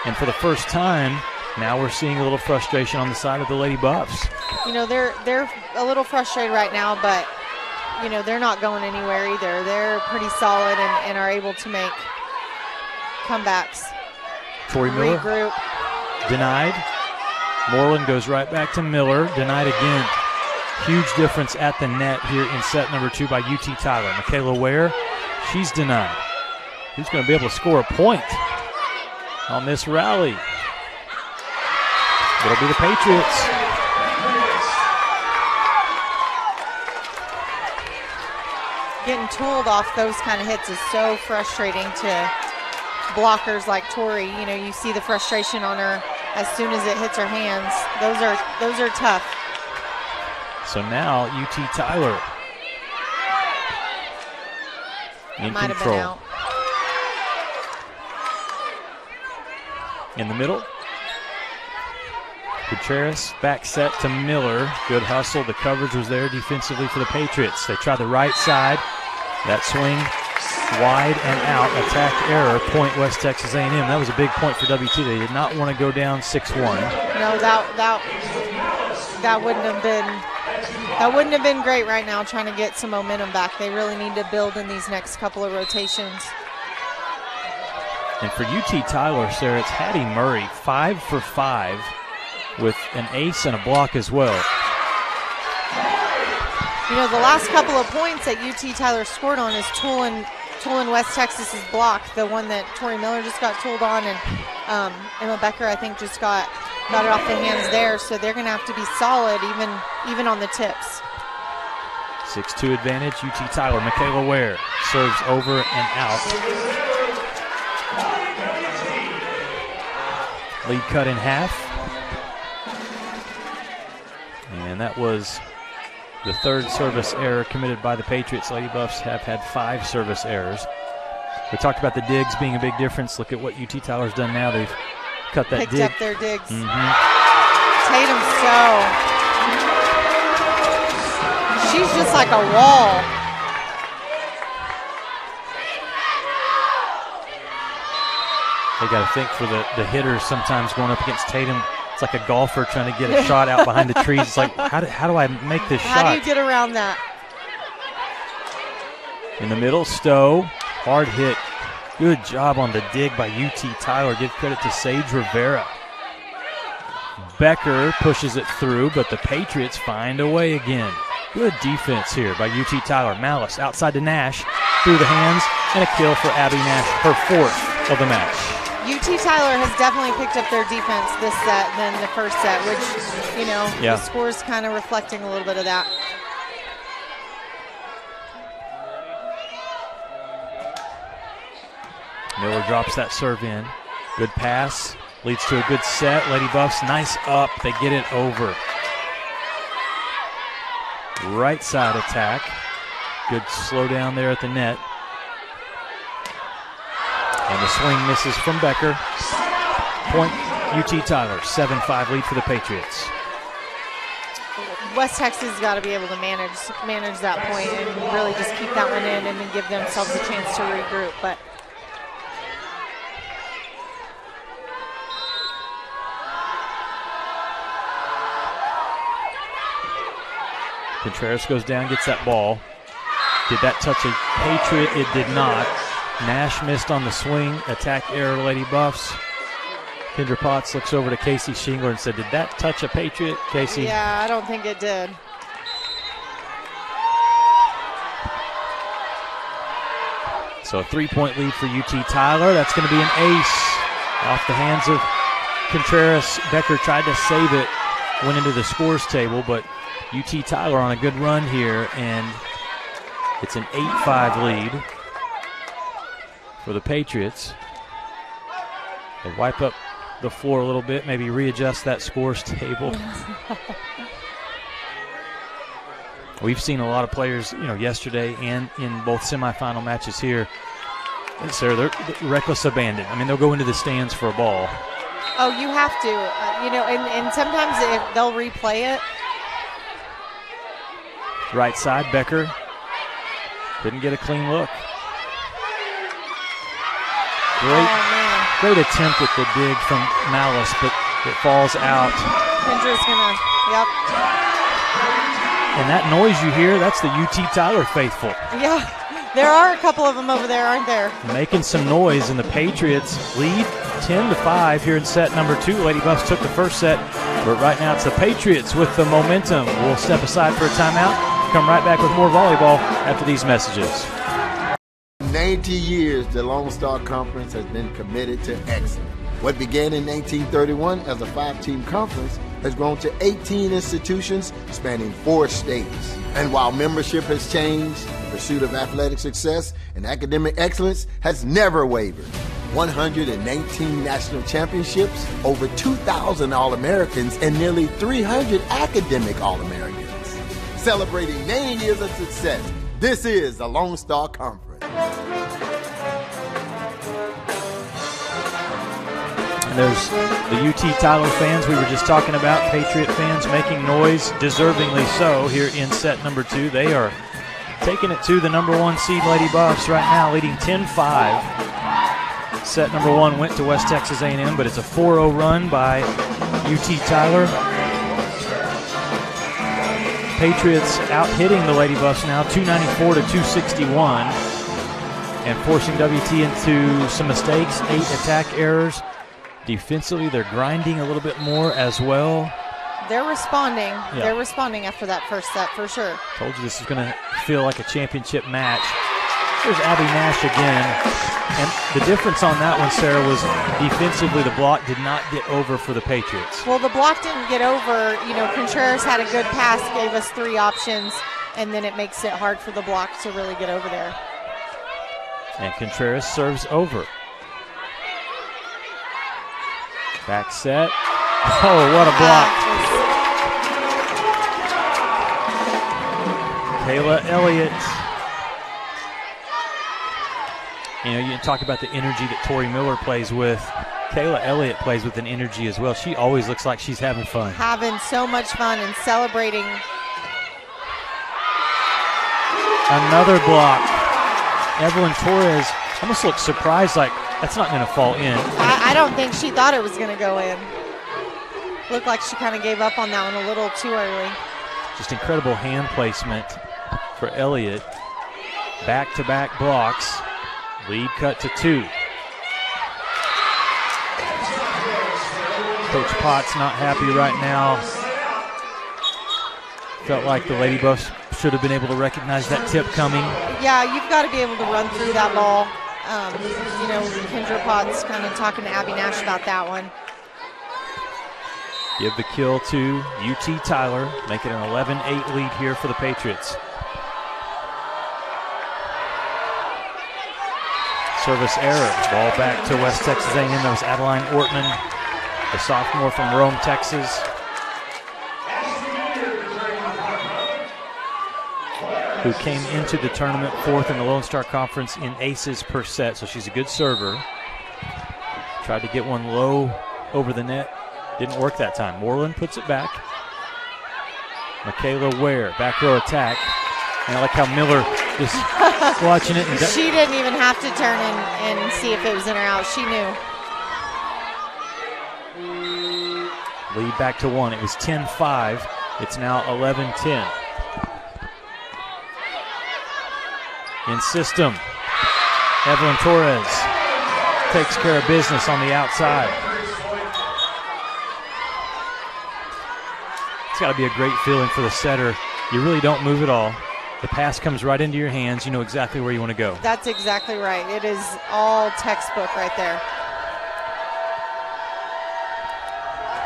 And for the first time, now we're seeing a little frustration on the side of the Lady Buffs. They're a little frustrated right now, but they're not going anywhere either. They're pretty solid and are able to make comebacks. Tori Miller regroup. Denied. Moreland goes right back to Miller. Denied again. Huge difference at the net here in set number 2 by UT Tyler. Michaela Ware, she's denied. Who's going to be able to score a point on this rally? It'll be the Patriots. Getting tooled off those kind of hits is so frustrating to blockers like Tori. You see the frustration on her as soon as it hits her hands. Those are tough. So now UT Tyler in Might control. have been out. In the middle. Gutierrez back set to Miller. Good hustle. The coverage was there defensively for the Patriots. They tried the right side. That swing wide and out. Attack error. Point West Texas A&M. That was a big point for WT. They did not want to go down 6-1. No, that wouldn't have been great right now, trying to get some momentum back. They really need to build in these next couple of rotations. And for UT Tyler, Sarah, it's Hattie Murray, 5 for 5 with an ace and a block as well. The last couple of points that UT Tyler scored on is tooling West Texas's block, the one that Tori Miller just got tooled on, and Emma Becker, I think, just got it off the hands there. So they're going to have to be solid even on the tips. 6-2 advantage, UT Tyler. Michaela Ware serves over and out. Lead cut in half. And that was the third service error committed by the Patriots. Lady Buffs have had 5 service errors. We talked about the digs being a big difference. Look at what UT Tyler's done now. They've cut that Picked dig. up their digs. Mm-hmm. Tatum Stowe. She's just like a wall. They got to think for the hitters sometimes going up against Tatum. It's like a golfer trying to get a shot out behind the trees. It's like, how do I make this shot? How do you get around that? In the middle, Stowe, hard hit. Good job on the dig by UT Tyler. Give credit to Sage Rivera. Becker pushes it through, but the Patriots find a way again. Good defense here by UT Tyler. Malice outside to Nash, through the hands, and a kill for Abby Nash, her 4th of the match. UT Tyler has definitely picked up their defense this set than the first set, which, the score's kind of reflecting a little bit of that. Miller drops that serve in. Good pass. Leads to a good set. Lady Buffs, nice up. They get it over. Right side attack. Good slow down there at the net. And the swing misses from Becker. Point UT Tyler. 7-5 lead for the Patriots. West Texas has got to be able to manage that point and really just keep that one in and then give themselves a chance to regroup. But Contreras goes down, gets that ball. Did that touch a Patriot? It did not. Nash missed on the swing. Attack error, Lady Buffs. Kendra Potts looks over to Casey Shingler and said, did that touch a Patriot, Casey? Yeah, I don't think it did. So a 3-point lead for UT Tyler. That's going to be an ace off the hands of Contreras. Becker tried to save it, went into the scores table, but UT Tyler on a good run here, and it's an 8-5 lead for the Patriots. They wipe up the floor a little bit, maybe readjust that scores table. We've seen a lot of players, yesterday and in both semifinal matches here. They're reckless abandon. I mean, they'll go into the stands for a ball. Oh, you have to. And sometimes they'll replay it. Right side, Becker couldn't get a clean look. Great attempt at the dig from Malice, but it falls out. Kendra's gonna, yep. And that noise you hear, that's the UT Tyler faithful. Yeah, there are a couple of them over there, aren't there? Making some noise, and the Patriots lead 10-5 here in set number 2. Lady Buffs took the first set, but right now it's the Patriots with the momentum. We'll step aside for a timeout. Come right back with more volleyball after these messages. 90 years, the Lone Star Conference has been committed to excellence. What began in 1931 as a 5-team conference has grown to 18 institutions spanning 4 states. And while membership has changed, the pursuit of athletic success and academic excellence has never wavered. 119 national championships, over 2,000 All-Americans, and nearly 300 academic All-Americans. Celebrating 90 years of success, this is the Lone Star Conference. And there's the UT Tyler fans we were just talking about, Patriot fans making noise, deservingly so, here in set number 2. They are taking it to the number 1 seed Lady Buffs right now, leading 10-5. Set number 1 went to West Texas A&M, but it's a 4-0 run by UT Tyler. Patriots out-hitting the Lady Buffs now, 294 to 261, and forcing WT into some mistakes, 8 attack errors. Defensively, they're grinding a little bit more as well. They're responding. Yeah. They're responding after that first set, for sure. Told you this is going to feel like a championship match. Here's Abby Nash again. And the difference on that one, Sarah, was defensively the block did not get over for the Patriots. Well, the block didn't get over. Contreras had a good pass, gave us 3 options, and then it makes it hard for the block to really get over there. And Contreras serves over. Back set. Oh, what a block. Kayla Elliott. You talk about the energy that Tori Miller plays with. Kayla Elliott plays with an energy as well. She always looks like she's having fun. Having so much fun and celebrating. Another block. Evelyn Torres almost looks surprised, like, That's not going to fall in. I don't think she thought it was going to go in. Looked like she kind of gave up on that one a little too early. Just incredible hand placement for Elliott. Back-to-back blocks. Lead cut to 2. Coach Potts not happy right now. Felt like the Lady Buffs should have been able to recognize that tip coming. Yeah, you've got to be able to run through that ball. You know, Kendra Potts kind of talking to Abby Nash about that one. Give the kill to UT Tyler, make it an 11-8 lead here for the Patriots. Service error, ball back to West Texas A&M. That was Adeline Ortman, the sophomore from Rome, Texas, who came into the tournament 4th in the Lone Star Conference in aces per set, so she's a good server. Tried to get one low over the net. Didn't work that time. Moreland puts it back. Michaela Ware, back row attack. And I like how Miller is watching it. And she didn't even have to turn and see if it was in or out. She knew. Lead back to 1. It was 10-5. It's now 11-10. In system, Evelyn Torres takes care of business on the outside. It's got to be a great feeling for the setter. You really don't move at all. The pass comes right into your hands. You know exactly where you want to go. That's exactly right. It is all textbook right there.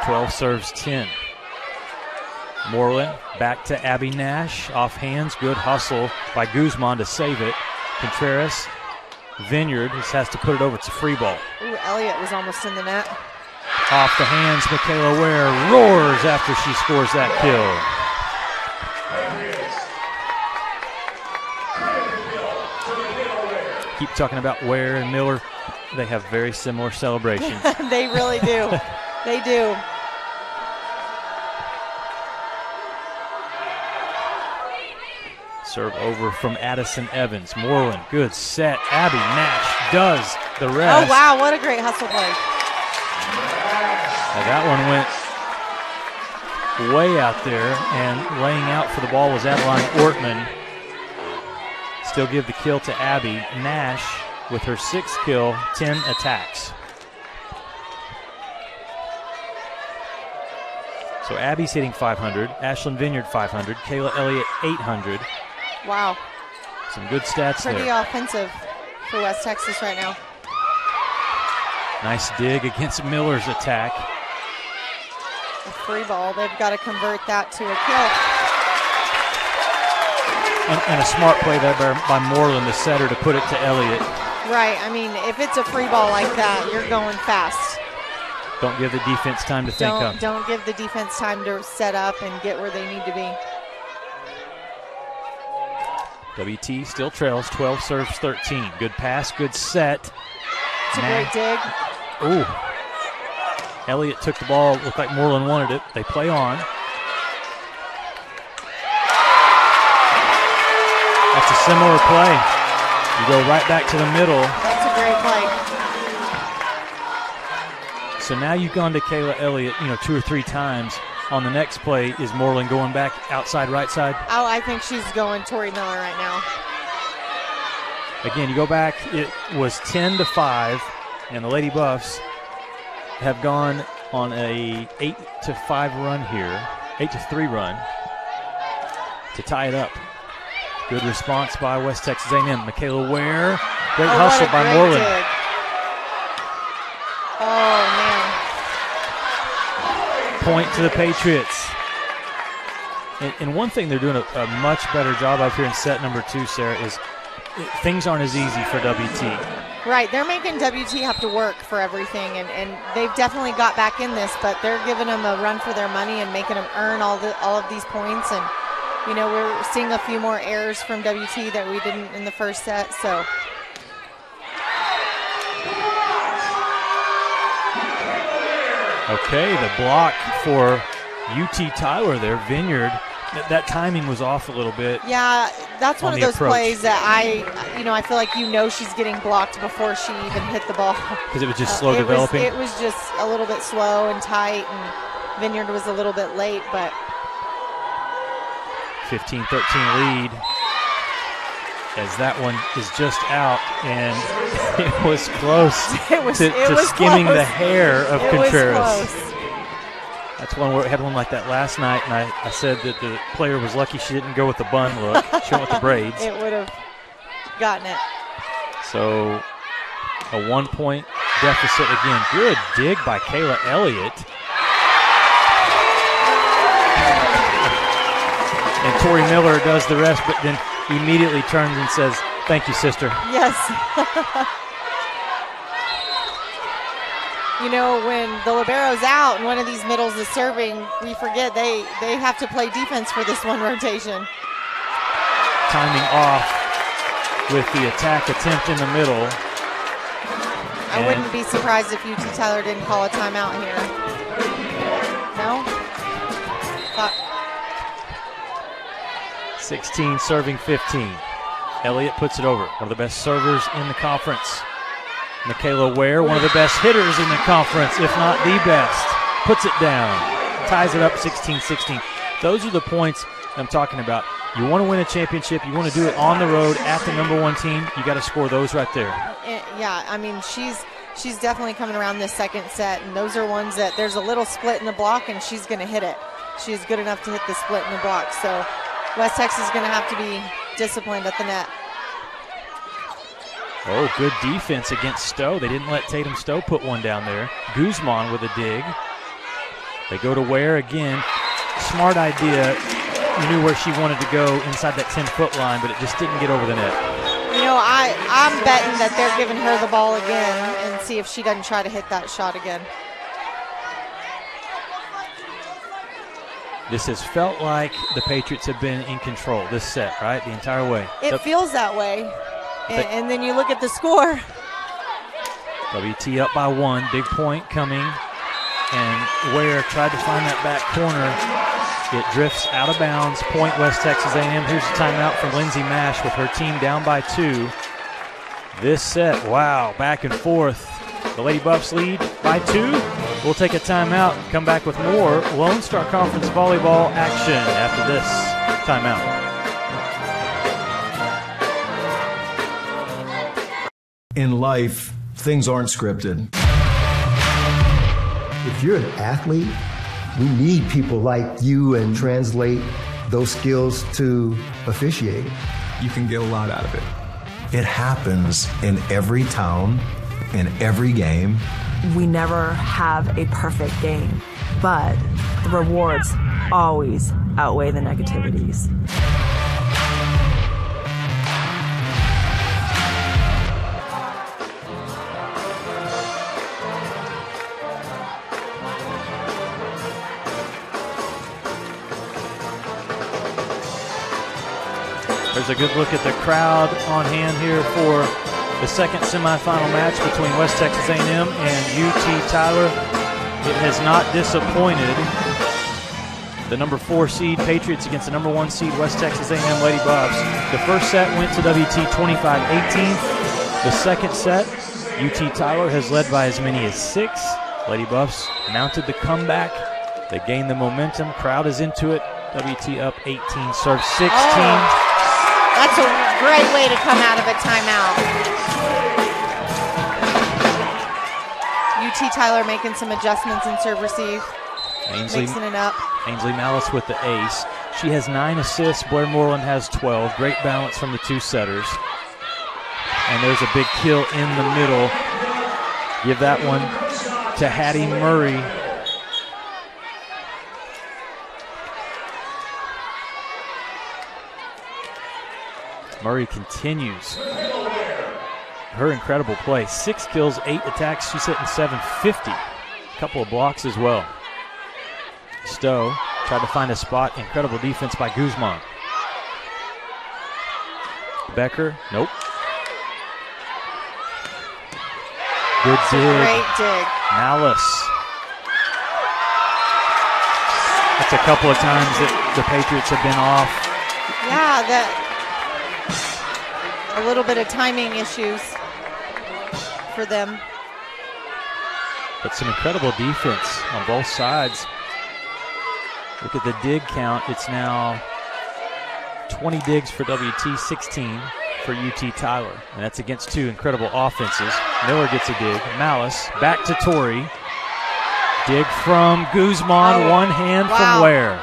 12 serves 10. Moreland back to Abby Nash. Off hands. Good hustle by Guzman to save it. Contreras. Vineyard just has to put it over. It's a free ball. Ooh, Elliott was almost in the net. Off the hands, Michaela Ware roars after she scores that kill. Keep talking about Ware and Miller. They have very similar celebrations. They really do. They do. Serve over from Addison Evans. Moreland, good set. Abby Nash does the rest. Oh, wow, what a great hustle play. Now that one went way out there, and laying out for the ball was Adeline Ortman. Still give the kill to Abby. Nash with her 6th kill, 10 attacks. So Abby's hitting 500, Ashlyn Vineyard 500, Kayla Elliott 800. Wow. Some good stats there. Pretty offensive for West Texas right now. Nice dig against Miller's attack. A free ball. They've got to convert that to a kill. And a smart play there by Moreland, the setter, to put it to Elliott. Right. I mean, if it's a free ball like that, you're going fast. Don't give the defense time to think up. Don't give the defense time to set up and get where they need to be. WT still trails, 12 serves 13. Good pass, good set. It's a great dig. Ooh. Elliott took the ball, looked like Moreland wanted it. They play on. That's a similar play. You go right back to the middle. That's a great play. So now you've gone to Kayla Elliott, 2 or 3 times. On the next play, is Moreland going back outside right side? Oh, I think she's going Tori Miller right now. Again, you go back, it was 10-5, and the Lady Buffs have gone on a 8-5 run here, 8-3 run to tie it up. Good response by West Texas A&M. Michaela Ware, great hustle by Moreland. Dig. Oh, man. Point to the Patriots. And one thing they're doing a much better job of here in set number 2, Sarah, is things aren't as easy for WT. Right, they're making WT have to work for everything, and they've definitely got back in this, but they're giving them a run for their money and making them earn all of these points. And, we're seeing a few more errors from WT that we didn't in the first set, so. Okay, the block for UT Tyler there. Vineyard That timing was off a little bit. Yeah, that's one of those approach. plays that I feel like she's getting blocked before she even hit the ball. Because it was just slow developing? It was just a little bit slow and tight, and Vineyard was a little bit late, but 15-13 lead as that one is just out, and it was close to skimming the hair of Contreras. That's one where we had one like that last night, and I said that the player was lucky she didn't go with the bun look. She went with the braids. It would have gotten it. So a 1-point deficit again. Good dig by Kayla Elliott. And Tori Miller does the rest, but then immediately turns and says, "Thank you, sister." Yes. When the libero's out and one of these middles is serving, we forget they have to play defense for this one rotation. Timing off with the attack attempt in the middle. I wouldn't be surprised if UT Tyler didn't call a timeout here. No? 16 serving 15. Elliott puts it over. One of the best servers in the conference. Michaela Ware, one of the best hitters in the conference, if not the best. Puts it down. Ties it up 16-16. Those are the points I'm talking about. You want to win a championship. You want to do it on the road at the #1 team. You got to score those right there. Yeah, I mean, she's definitely coming around this second set, and those are ones that there's a little split in the block, and she's going to hit it. She's good enough to hit the split in the block. So West Texas is going to have to be disciplined at the net. Oh, good defense against Stowe. They didn't let Tatum Stowe put one down there. Guzman with a dig. They go to Ware again. Smart idea. You knew where she wanted to go inside that 10-foot line, but it just didn't get over the net. I'm betting that they're giving her the ball again and see if she doesn't try to hit that shot again. This has felt like the Patriots have been in control this set, right? The entire way. It feels that way. And then you look at the score. WT up by 1, big point coming. And Ware tried to find that back corner. It drifts out of bounds. Point West Texas A&M. Here's a timeout from Lindsay Mash with her team down by 2. This set, wow, back and forth. The Lady Buffs lead by 2. We'll take a timeout, come back with more Lone Star Conference volleyball action after this timeout. In life, things aren't scripted. If you're an athlete, we need people like you and translate those skills to officiating. You can get a lot out of it. It happens in every town, in every game. We never have a perfect game, but the rewards always outweigh the negativities. There's a good look at the crowd on hand here for the second semifinal match between West Texas A&M and UT Tyler. It has not disappointed. The #4 seed Patriots against the #1 seed West Texas A&M Lady Buffs. The first set went to WT 25-18. The second set, UT Tyler has led by as many as 6. Lady Buffs mounted the comeback. They gained the momentum. Crowd is into it. WT up 18, serve 16. Oh. That's a great way to come out of a timeout. UT Tyler making some adjustments in serve receive, mixing it up. Ainsley Malice with the ace. She has 9 assists. Blair Moreland has 12. Great balance from the 2 setters. And there's a big kill in the middle. Give that one to Hattie Murray. Murray continues her incredible play. 6 kills, 8 attacks. She's hitting 750. A couple of blocks as well. Stowe tried to find a spot. Incredible defense by Guzman. Becker, nope. Good dig. Great dig. Malice. A just a couple of times that the Patriots have been off. Yeah, a little bit of timing issues for them. But some incredible defense on both sides. Look at the dig count. It's now 20 digs for WT, 16 for UT Tyler. And that's against two incredible offenses. Miller gets a dig. Malice back to Torrey. Dig from Guzman, one hand from Ware.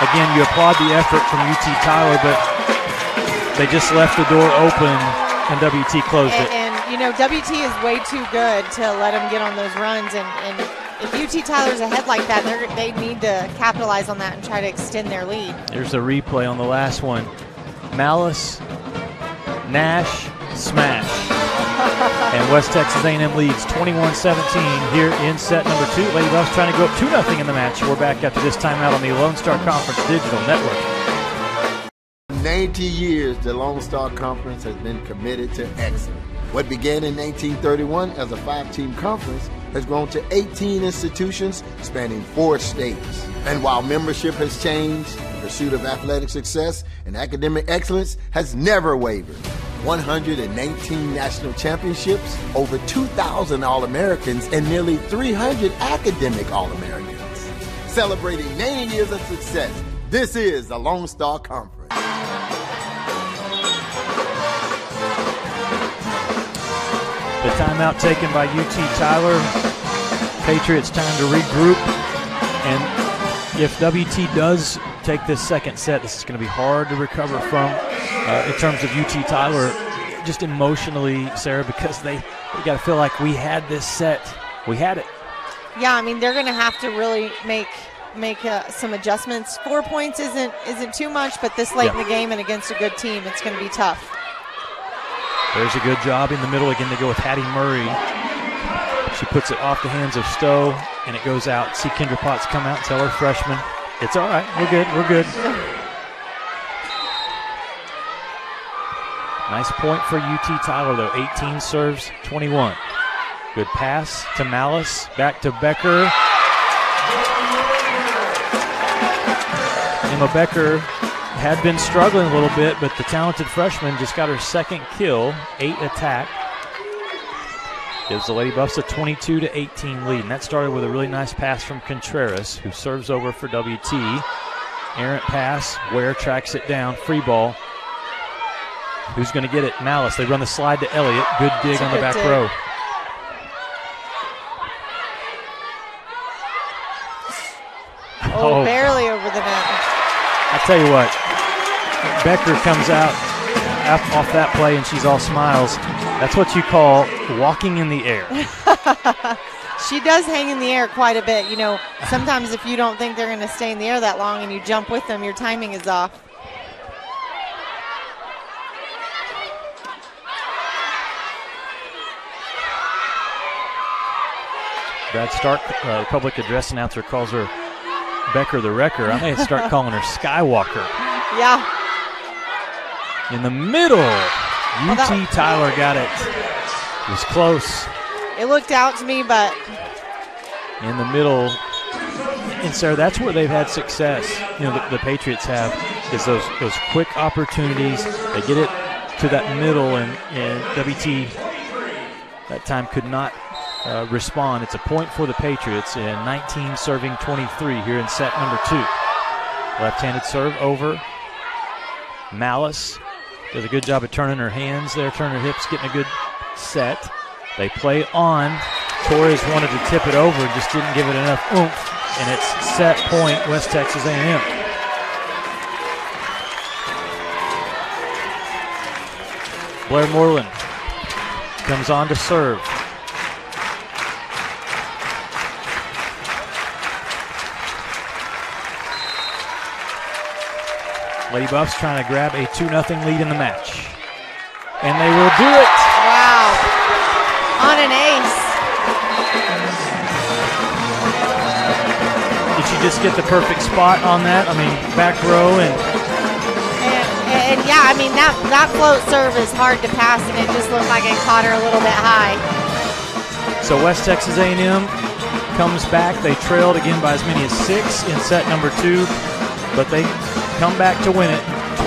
Again, you applaud the effort from UT Tyler, but they just left the door open and WT closed it. And you know, WT is way too good to let them get on those runs. And if UT Tyler's ahead like that, they need to capitalize on that and try to extend their lead. There's a replay on the last one. Malice, Nash, smash. And West Texas A&M leads 21-17 here in set number 2. Lady Buffs trying to go up 2-0 in the match. We're back after this timeout on the Lone Star Conference Digital Network. 90 years, the Lone Star Conference has been committed to excellence. What began in 1931 as a 5-team conference has grown to 18 institutions spanning 4 states. And while membership has changed, the pursuit of athletic success and academic excellence has never wavered. 119 national championships, over 2,000 All-Americans, and nearly 300 academic All-Americans. Celebrating 90 years of success, this is the Lone Star Conference. The timeout taken by UT Tyler. Patriots time to regroup. And if WT does take this second set, this is going to be hard to recover from in terms of UT Tyler, just emotionally, Sarah, because they got to feel like we had this set. We had it. Yeah, I mean, they're going to have to really make some adjustments. 4 points isn't too much, but this late in the game and against a good team, it's going to be tough. There's a good job in the middle again to go with Hattie Murray. She puts it off the hands of Stowe, and it goes out. See Kendra Potts come out and tell her freshman, it's all right, we're good, we're good. Nice point for UT Tyler, though. 18 serves, 21. Good pass to Malice, back to Becker. Emma Becker had been struggling a little bit, but the talented freshman just got her second kill, 8 attack. Gives the Lady Buffs a 22-18 lead, and that started with a really nice pass from Contreras, who serves over for WT. Errant pass, Ware tracks it down, free ball. Who's going to get it? Malice. They run the slide to Elliott. Good dig on the back row. Oh, barely over the net. I tell you what, Becker comes out off that play and she's all smiles. That's what you call walking in the air. She does hang in the air quite a bit. You know, sometimes if you don't think they're going to stay in the air that long and you jump with them, your timing is off. Brad Stark, the public address announcer, calls her Becker the Wrecker. I may start calling her Skywalker. Yeah. In the middle, UT Tyler got it. It was close. It looked out to me, but in the middle. And Sarah, that's where they've had success. You know, the Patriots have, is those quick opportunities. They get it to that middle, and WT that time could not respond. It's a point for the Patriots in 19 serving 23 here in set number 2. Left-handed serve over. Malice does a good job of turning her hands there, turning her hips, getting a good set. They play on. Torres wanted to tip it over, just didn't give it enough oomph, and it's set point West Texas A&M. Blair Moreland comes on to serve. Lady Buffs trying to grab a 2-0 lead in the match. And they will do it. Wow. On an ace. Did she just get the perfect spot on that? I mean, back row and yeah, I mean, that float serve is hard to pass, and it just looked like it caught her a little bit high. So West Texas A&M comes back. They trailed again by as many as 6 in set number 2, but they come back to win it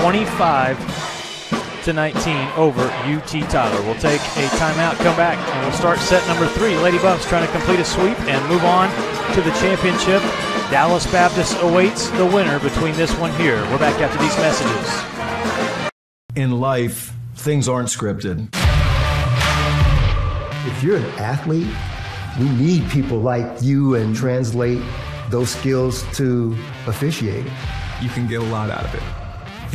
25-19 over UT Tyler. We'll take a timeout, come back, and we'll start set number 3. Lady Buffs trying to complete a sweep and move on to the championship. Dallas Baptist awaits the winner between this one here. We're back after these messages. In life, things aren't scripted. If you're an athlete, we need people like you and translate those skills to officiating. You can get a lot out of it.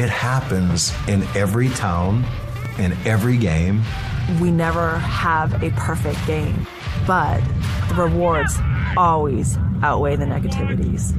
It happens in every town, in every game. We never have a perfect game, but the rewards always outweigh the negativities.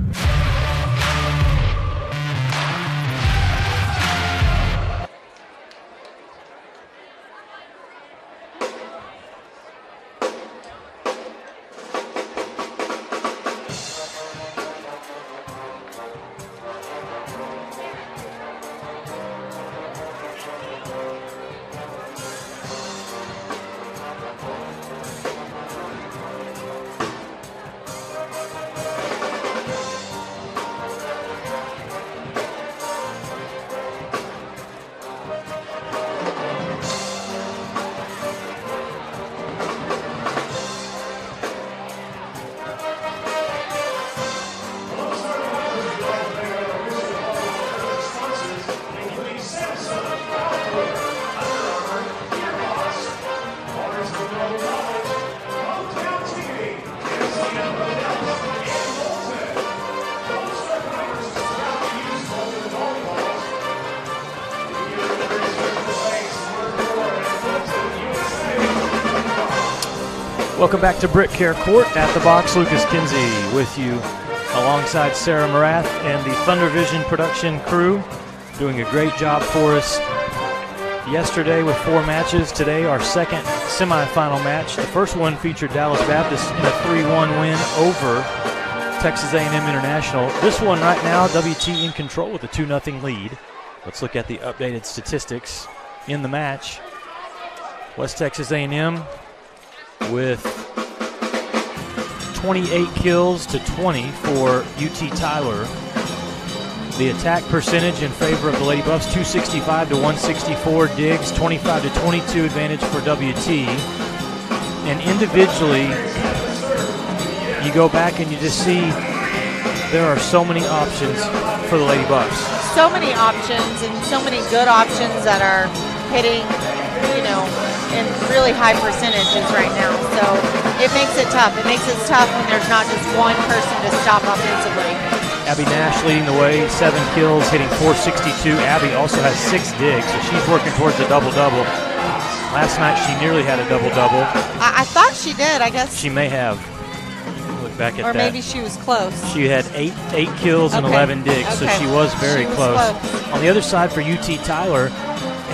Welcome back to Brick Care Court at the box. Lucas Kinsey with you alongside Sarah Morath and the Thunder Vision production crew doing a great job for us yesterday with 4 matches. Today our second semifinal match. The first one featured Dallas Baptist in a 3-1 win over Texas A&M International. This one right now, WT in control with a 2-0 lead. Let's look at the updated statistics in the match. West Texas A&M with 28 kills to 20 for UT Tyler. The attack percentage in favor of the Lady Buffs, 265 to 164. Diggs, 25 to 22 advantage for WT. And individually, you go back and you just see there are so many options for the Lady Buffs. So many options and so many good options that are hitting, in really high percentages right now. So it makes it tough. It makes it tough when there's not just one person to stop offensively. Abby Nash leading the way, 7 kills, hitting .462. Abby also has 6 digs, so she's working towards a double-double. Last night she nearly had a double-double. I thought she did, I guess. She may have. Look back at that. Or maybe she was close. She had 8 kills and 11 digs, so she was very close. On the other side for UT Tyler,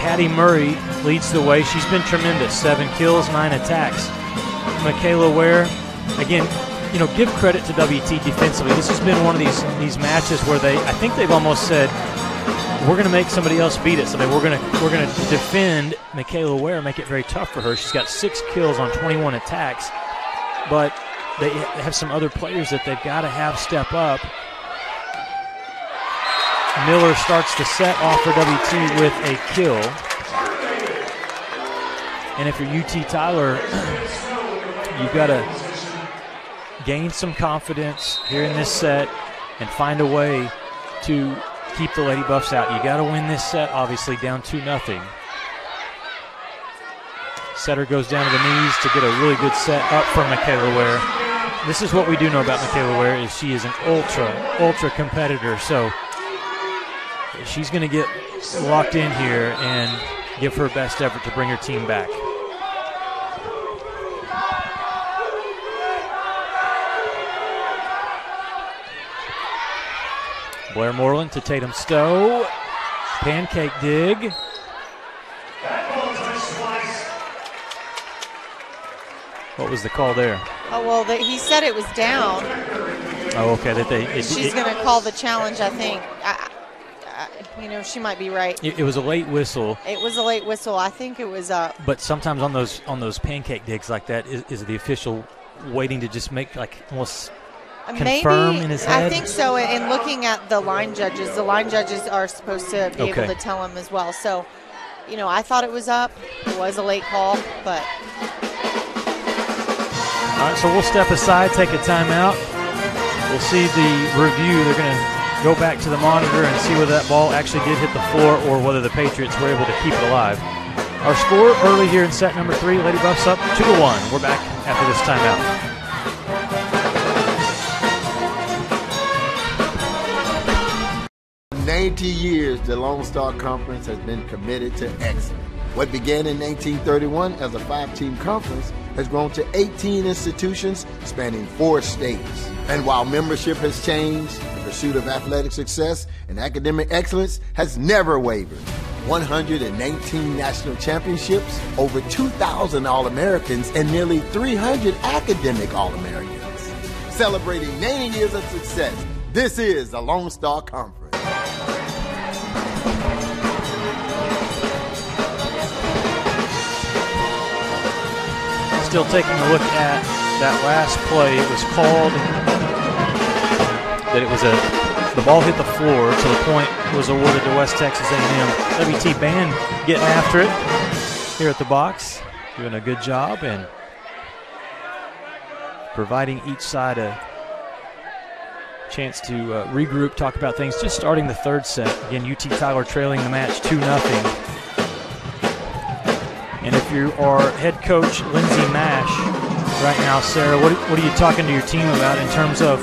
Hattie Murray leads the way. She's been tremendous. 7 kills, 9 attacks. Michaela Ware, again, give credit to WT defensively. This has been one of these matches where I think they've almost said, we're going to make somebody else beat us. I mean, we're going to defend Michaela Ware, make it very tough for her. She's got 6 kills on 21 attacks, but they have some other players that they've got to have step up. Miller starts the set off for WT with a kill. And if you're UT Tyler, you've got to gain some confidence here in this set and find a way to keep the Lady Buffs out. You got to win this set, obviously, down 2-0. Setter goes down to the knees to get a really good set up from Michaela Ware. This is what we do know about Michaela Ware, is she is an ultra competitor. So she's going to get locked in here and give her best effort to bring her team back. Blair Moreland to Tatum Stowe. Pancake dig. What was the call there? Oh, well, he said it was down. Oh, okay. She's going to call the challenge, I think. You know, she might be right. It was a late whistle. It was a late whistle. I think it was up. But sometimes on those pancake digs like that, is the official waiting to just make like almost confirm in his head? I think so. And looking at the line judges are supposed to be able to tell him as well. So, you know, I thought it was up. It was a late call, but. All right, so we'll step aside, take a timeout. We'll see the review. They're going to go back to the monitor and see whether that ball actually did hit the floor or whether the Patriots were able to keep it alive. Our score early here in set number 3, Lady Buffs up 2-1. We're back after this timeout. For 90 years, the Lone Star Conference has been committed to excellence. What began in 1931 as a 5-team conference has grown to 18 institutions spanning 4 states. And while membership has changed, the pursuit of athletic success and academic excellence has never wavered. 119 national championships, over 2,000 All-Americans, and nearly 300 academic All-Americans. Celebrating 90 years of success, this is the Lone Star Conference. Still taking a look at that last play. It was called that it was the ball hit the floor, so the point was awarded to West Texas A&M. WT Band getting after it here at the box, doing a good job and providing each side a chance to regroup, talk about things. Just starting the third set. Again, UT Tyler trailing the match 2-0. And if you are head coach Lindsay Mash right now, Sarah, what are you talking to your team about in terms of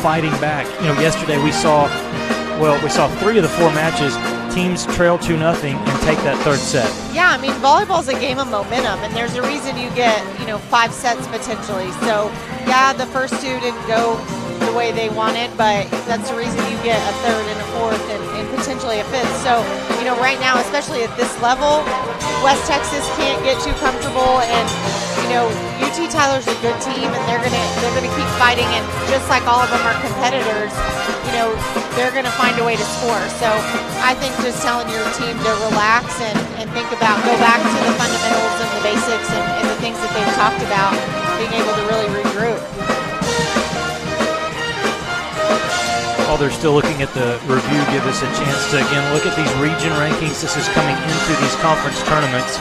fighting back? You know, yesterday we saw 3 of the 4 matches, teams trail 2-0 and take that third set. Yeah, I mean, volleyball's a game of momentum, and there's a reason you get, 5 sets potentially. So, yeah, the first 2 didn't go the way they wanted, but that's the reason you get a third and a fourth and potentially a fifth. So, right now, especially at this level, West Texas can't get too comfortable, and UT Tyler's a good team, and they're gonna keep fighting, and just like all of them are competitors, they're gonna find a way to score. So I think just telling your team to relax and go back to the fundamentals and the basics and the things that they've talked about, being able to really regroup. While they're still looking at the review, give us a chance to, again, look at these region rankings. This is coming into these conference tournaments.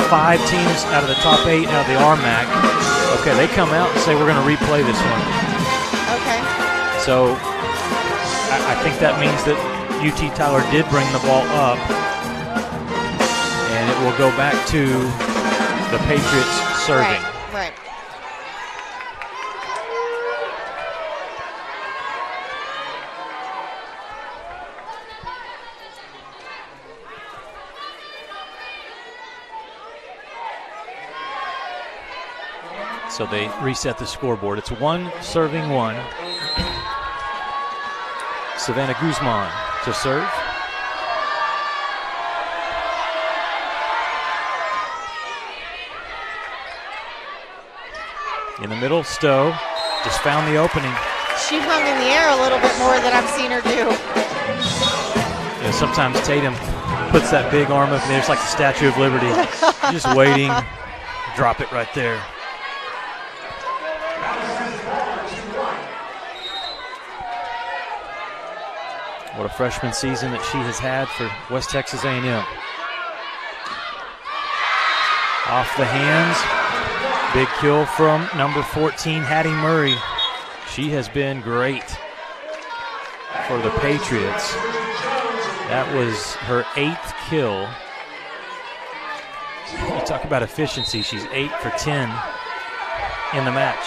5 teams out of the top 8 out of the RMAC. Okay, they come out and say we're going to replay this one. Okay. So I think that means that UT Tyler did bring the ball up, and it will go back to the Patriots serving. Right. So they reset the scoreboard. It's 1 serving 1. Savannah Guzman to serve. In the middle, Stowe just found the opening. She hung in the air a little bit more than I've seen her do. Sometimes Tatum puts that big arm up in there. It's like the Statue of Liberty. Just waiting. Drop it right there. What a freshman season that she has had for West Texas A&M. Off the hands. Big kill from number 14, Hattie Murray. She has been great for the Patriots. That was her 8th kill. You talk about efficiency. She's 8 for 10 in the match.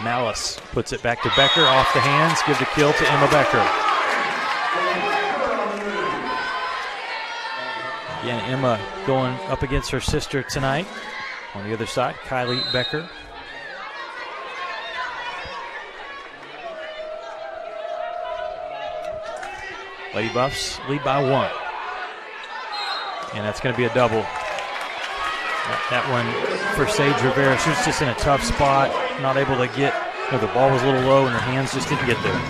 Malice puts it back to Becker, off the hands, give the kill to Emma Becker. Again, Emma going up against her sister tonight. On the other side, Kylie Becker. Lady Buffs lead by 1. And that's going to be a double. That one for Sage Rivera. She was just in a tough spot, not able to get No, the ball was a little low and her hands just didn't get there.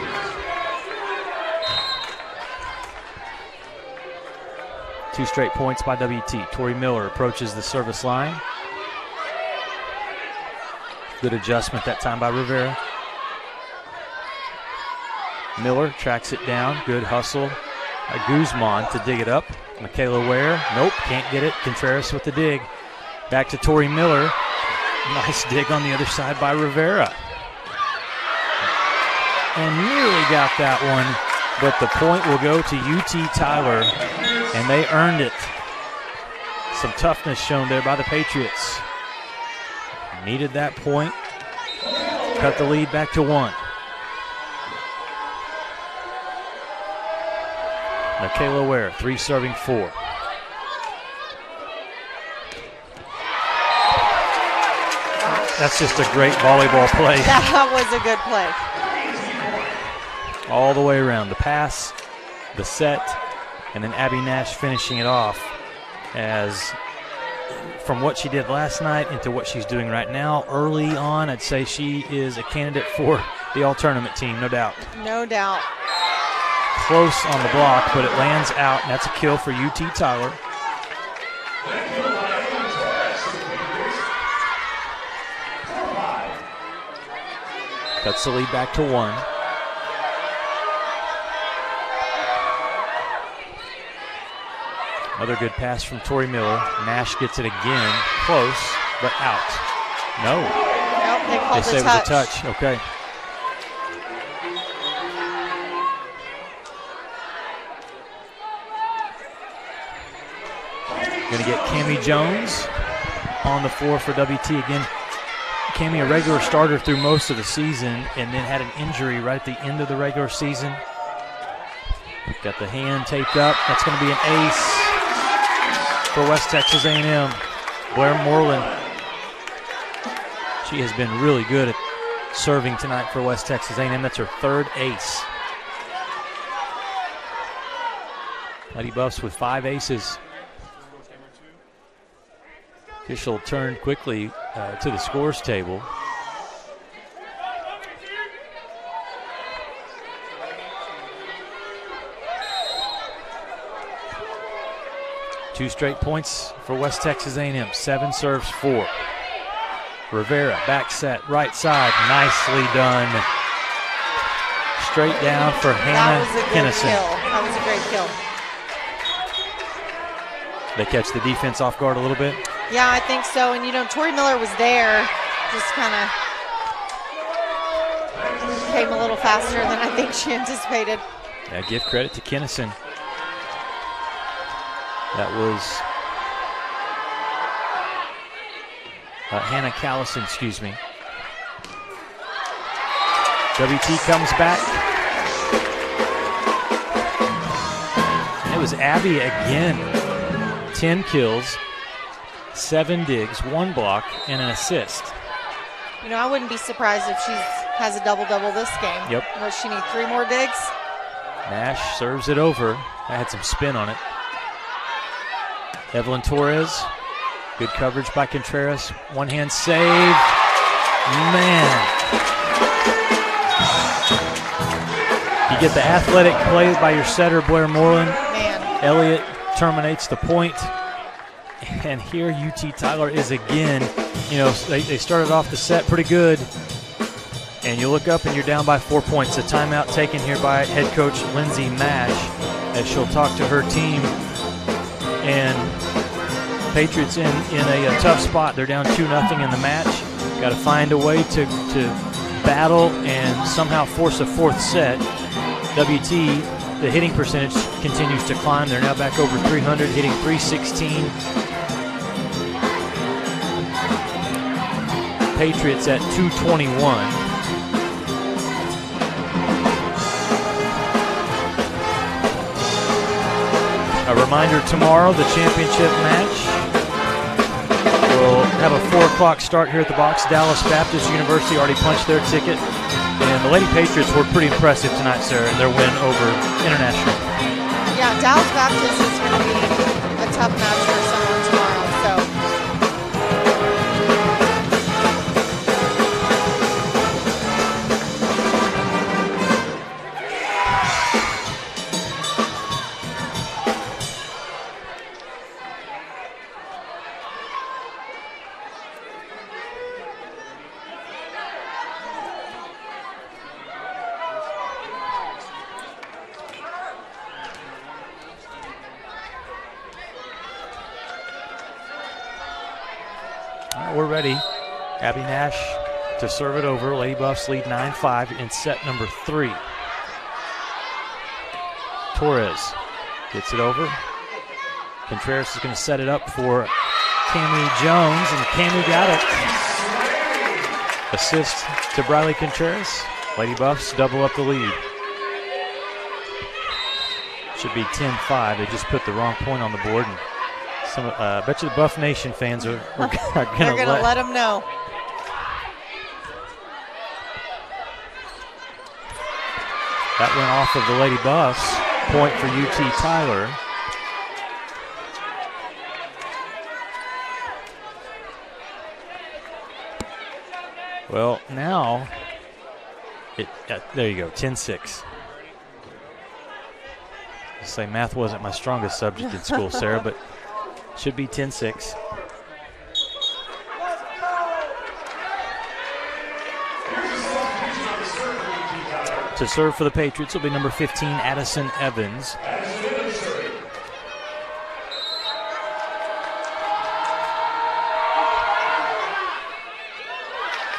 Two straight points by WT. Tori Miller approaches the service line. Good adjustment that time by Rivera. Miller tracks it down. Good hustle. Guzman to dig it up. Michaela Ware. Nope, can't get it. Contreras with the dig. Back to Tori Miller. Nice dig on the other side by Rivera. And nearly got that one, but the point will go to UT Tyler, and they earned it. Some toughness shown there by the Patriots. Needed that point. Cut the lead back to 1. Michaela Ware, 3 serving 4. That's just a great volleyball play. That was a good play. All the way around. The pass, the set, and then Abby Nash finishing it off. As from what she did last night into what she's doing right now, early on, I'd say she is a candidate for the all-tournament team, no doubt. No doubt. Close on the block, but it lands out, and that's a kill for UT Tyler. Cuts the lead back to 1. Another good pass from Tori Miller. Nash gets it again. Close, but out. No. Nope, they called they say a it was a touch. Okay. Going to get Cammie Jones on the floor for WT again. Cammie, a regular starter through most of the season, and then had an injury right at the end of the regular season. Got the hand taped up. That's going to be an ace for West Texas A&M. Blair Moreland. She has been really good at serving tonight for West Texas A&M. That's her 3rd ace. Lady Buffs with 5 aces. Official turned quickly to the scores table. Two straight points for West Texas A&M. 7 serves 4. Rivera, back set, right side, nicely done. Straight down for Hannah Kinnison. That was a great kill. They catch the defense off guard a little bit. Yeah, I think so. And, you know, Tori Miller was there, just kind of came a little faster than I think she anticipated. Yeah, give credit to Kinnison. That was Hannah Callison, excuse me. WT comes back. It was Abby again. 10 kills, 7 digs, 1 block, and an assist. You know, I wouldn't be surprised if she has a double-double this game. Yep. Does she need 3 more digs? Nash serves it over. That had some spin on it. Evelyn Torres, good coverage by Contreras. One-hand save. Man. You get the athletic play by your setter, Blair Moreland. Man. Elliott terminates the point. And here UT Tyler is again. You know, they started off the set pretty good. And you look up and you're down by 4 points. A timeout taken here by head coach Lindsay Mash as she'll talk to her team. And Patriots in a tough spot. They're down 2-0 in the match. Got to find a way to battle and somehow force a 4th set. WT, the hitting percentage continues to climb. They're now back over 300, hitting .316. Patriots at .221. A reminder, tomorrow, the championship match will have a 4 o'clock start here at the box. Dallas Baptist University already punched their ticket. And the Lady Patriots were pretty impressive tonight, Sarah, in their win over International. Yeah, Dallas Baptist is going to be a tough match for someone tomorrow. So All right, we're ready. Abby Nash to serve it over. Lady Buffs lead 9-5 in set number 3. Torres gets it over. Contreras is going to set it up for Cami Jones, and Cami got it. Assist to Briley Contreras. Lady Buffs double up the lead. Should be 10-5. They just put the wrong point on the board. And some, I bet you the Buff Nation fans are going to let them know. That went off of the Lady Buffs. Point for UT Tyler. Well, now, there you go, 10-6. I say math wasn't my strongest subject in school, Sarah, but should be 10-6. To serve for the Patriots will be number 15, Addison Evans.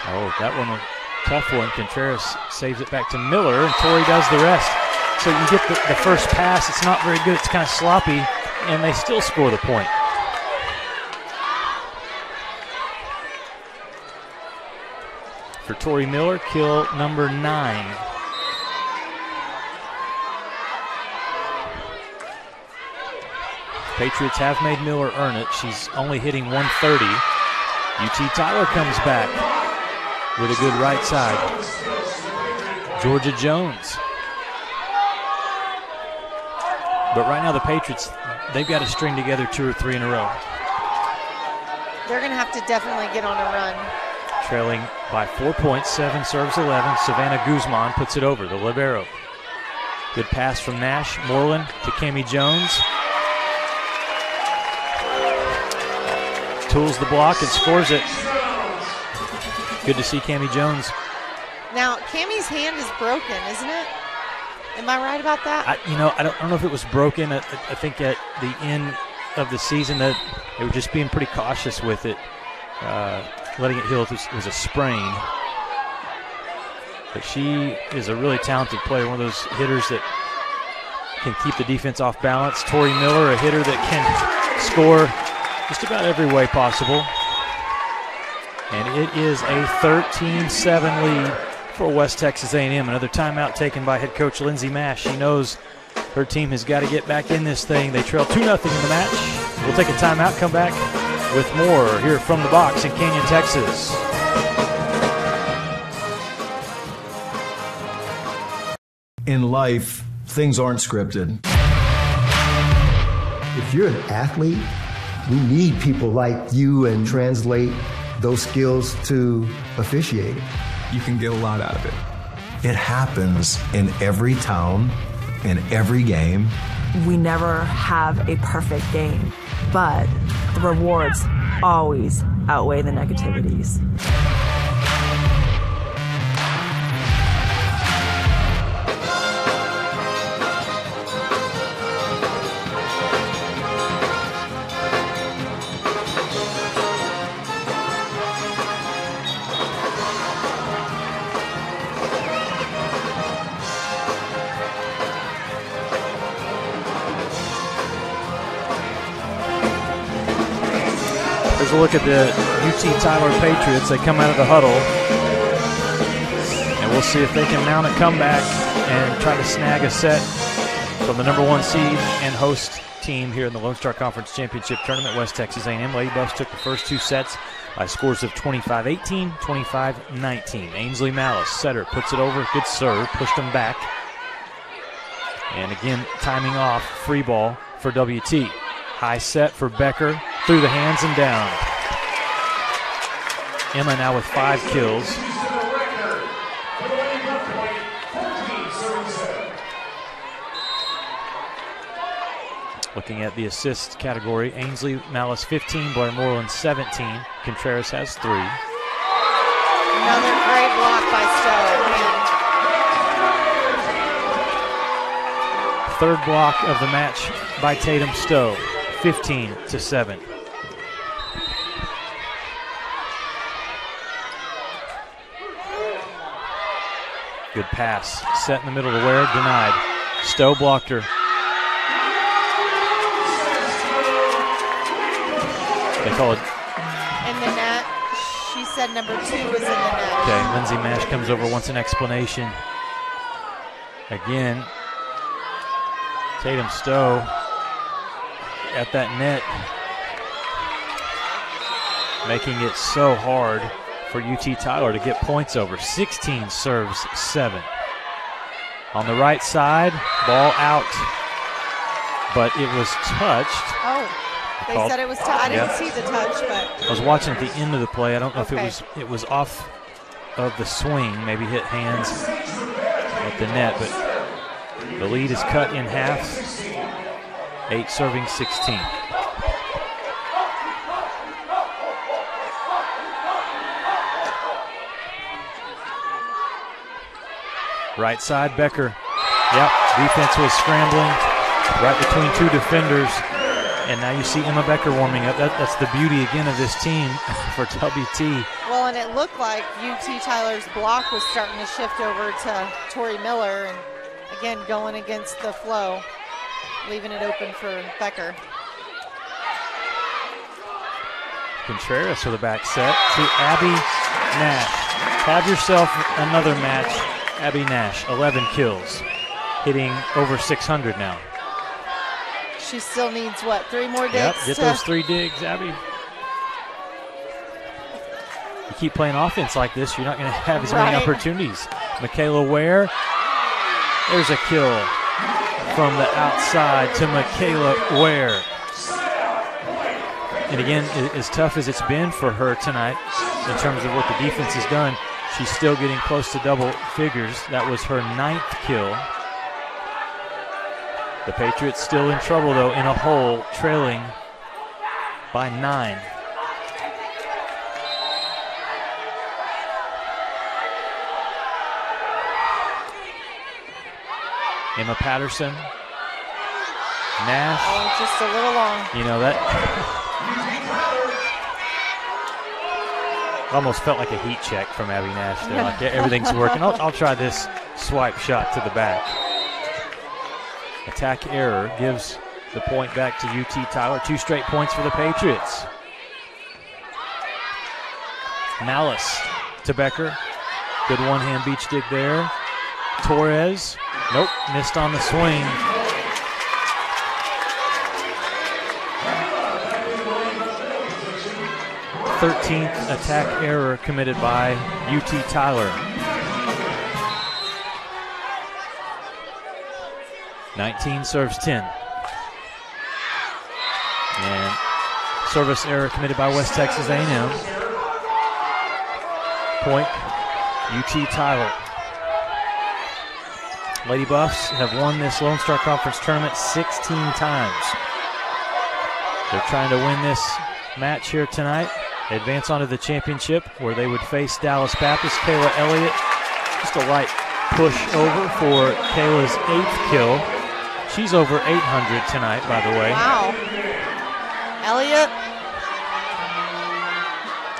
Oh, that one was a tough one. Contreras saves it back to Miller, and Tori does the rest. So you get the first pass. It's not very good. It's kind of sloppy, and they still score the point. For Tori Miller, kill number 9. Patriots have made Miller earn it. She's only hitting 130. UT Tyler comes back with a good right side. Georgia Jones. But right now the Patriots, they've got to string together 2 or 3 in a row. They're going to have to definitely get on a run. Trailing by 4 points, 7 serves 11. Savannah Guzman puts it over, the libero. Good pass from Nash. Moreland to Cami Jones. Tools the block and scores it. Good to see Cami Jones. Now, Cami's hand is broken, isn't it? Am I right about that? I don't know if it was broken. I think at the end of the season that they were just being pretty cautious with it, letting it heal. It was a sprain. But she is a really talented player, one of those hitters that can keep the defense off balance. Tori Miller, a hitter that can score just about every way possible. And it is a 13-7 lead for West Texas A&M. Another timeout taken by head coach Lindsey Mash. She knows her team has got to get back in this thing. They trail 2-0 in the match. We'll take a timeout, come back with more here from the box in Canyon, Texas. In life, things aren't scripted. If you're an athlete, we need people like you and translate those skills to officiating. You can get a lot out of it. It happens in every town, in every game. We never have a perfect game, but the rewards always outweigh the negativities. Here's a look at the UT Tyler Patriots. They come out of the huddle, and we'll see if they can mount a comeback and try to snag a set from the number 1 seed and host team here in the Lone Star Conference Championship Tournament. West Texas A&M Lady Buffs took the first 2 sets by scores of 25-18, 25-19. Ainsley Malice, setter, puts it over. Good serve, pushed them back. And again, timing off, free ball for WT. High set for Becker, through the hands and down. Emma now with 5 kills. Looking at the assist category, Ainsley Malice 15, Blair Moreland 17. Contreras has 3. Another great block by Stowe. Third block of the match by Tatum Stowe, 15-7. Good pass. Set in the middle to Ware. Denied. Stowe blocked her. They call it. In the net. She said number 2 was in the net. Okay, Lindsay Mash comes over, wants an explanation. Again, Tatum Stowe at that net, making it so hard for UT Tyler to get points over. 16 serves 7. On the right side, ball out, but it was touched. Oh, they said it was touched. I didn't see the touch, but I was watching at the end of the play. I don't know if it was off of the swing, maybe hit hands at the net, but the lead is cut in half. 8 serving 16. Right side, Becker. Yep, defense was scrambling right between 2 defenders. And now you see Emma Becker warming up. That's the beauty, again, of this team for WT. Well, and it looked like UT Tyler's block was starting to shift over to Tori Miller. And, again, going against the flow, leaving it open for Becker. Contreras with a back set to Abby Nash. Have yourself another match. Abby Nash, 11 kills, hitting over 600 now. She still needs, what, 3 more digs? Yep, get those 3 digs, Abby. You keep playing offense like this, you're not going to have as many opportunities. Michaela Ware, there's a kill from the outside to Michaela Ware. And again, as tough as it's been for her tonight in terms of what the defense has done, she's still getting close to double figures. That was her 9th kill. The Patriots still in trouble, though, in a hole, trailing by 9. Emma Patterson. Nash. Oh, just a little long. You know, that almost felt like a heat check from Abby Nash there. Like, yeah, everything's working. I'll try this swipe shot to the back. Attack error gives the point back to UT Tyler. 2 straight points for the Patriots. Malice to Becker. Good one-hand beach dig there. Torres. Nope, missed on the swing. th attack error committed by UT Tyler. 19 serves 10. And service error committed by West Texas A&M. Point, UT Tyler. Lady Buffs have won this Lone Star Conference tournament 16 times. They're trying to win this match here tonight, advance onto the championship where they would face Dallas Baptist. Kayla Elliott, just a light push over for Kayla's 8th kill. She's over 800 tonight, by the way. Wow. Elliott.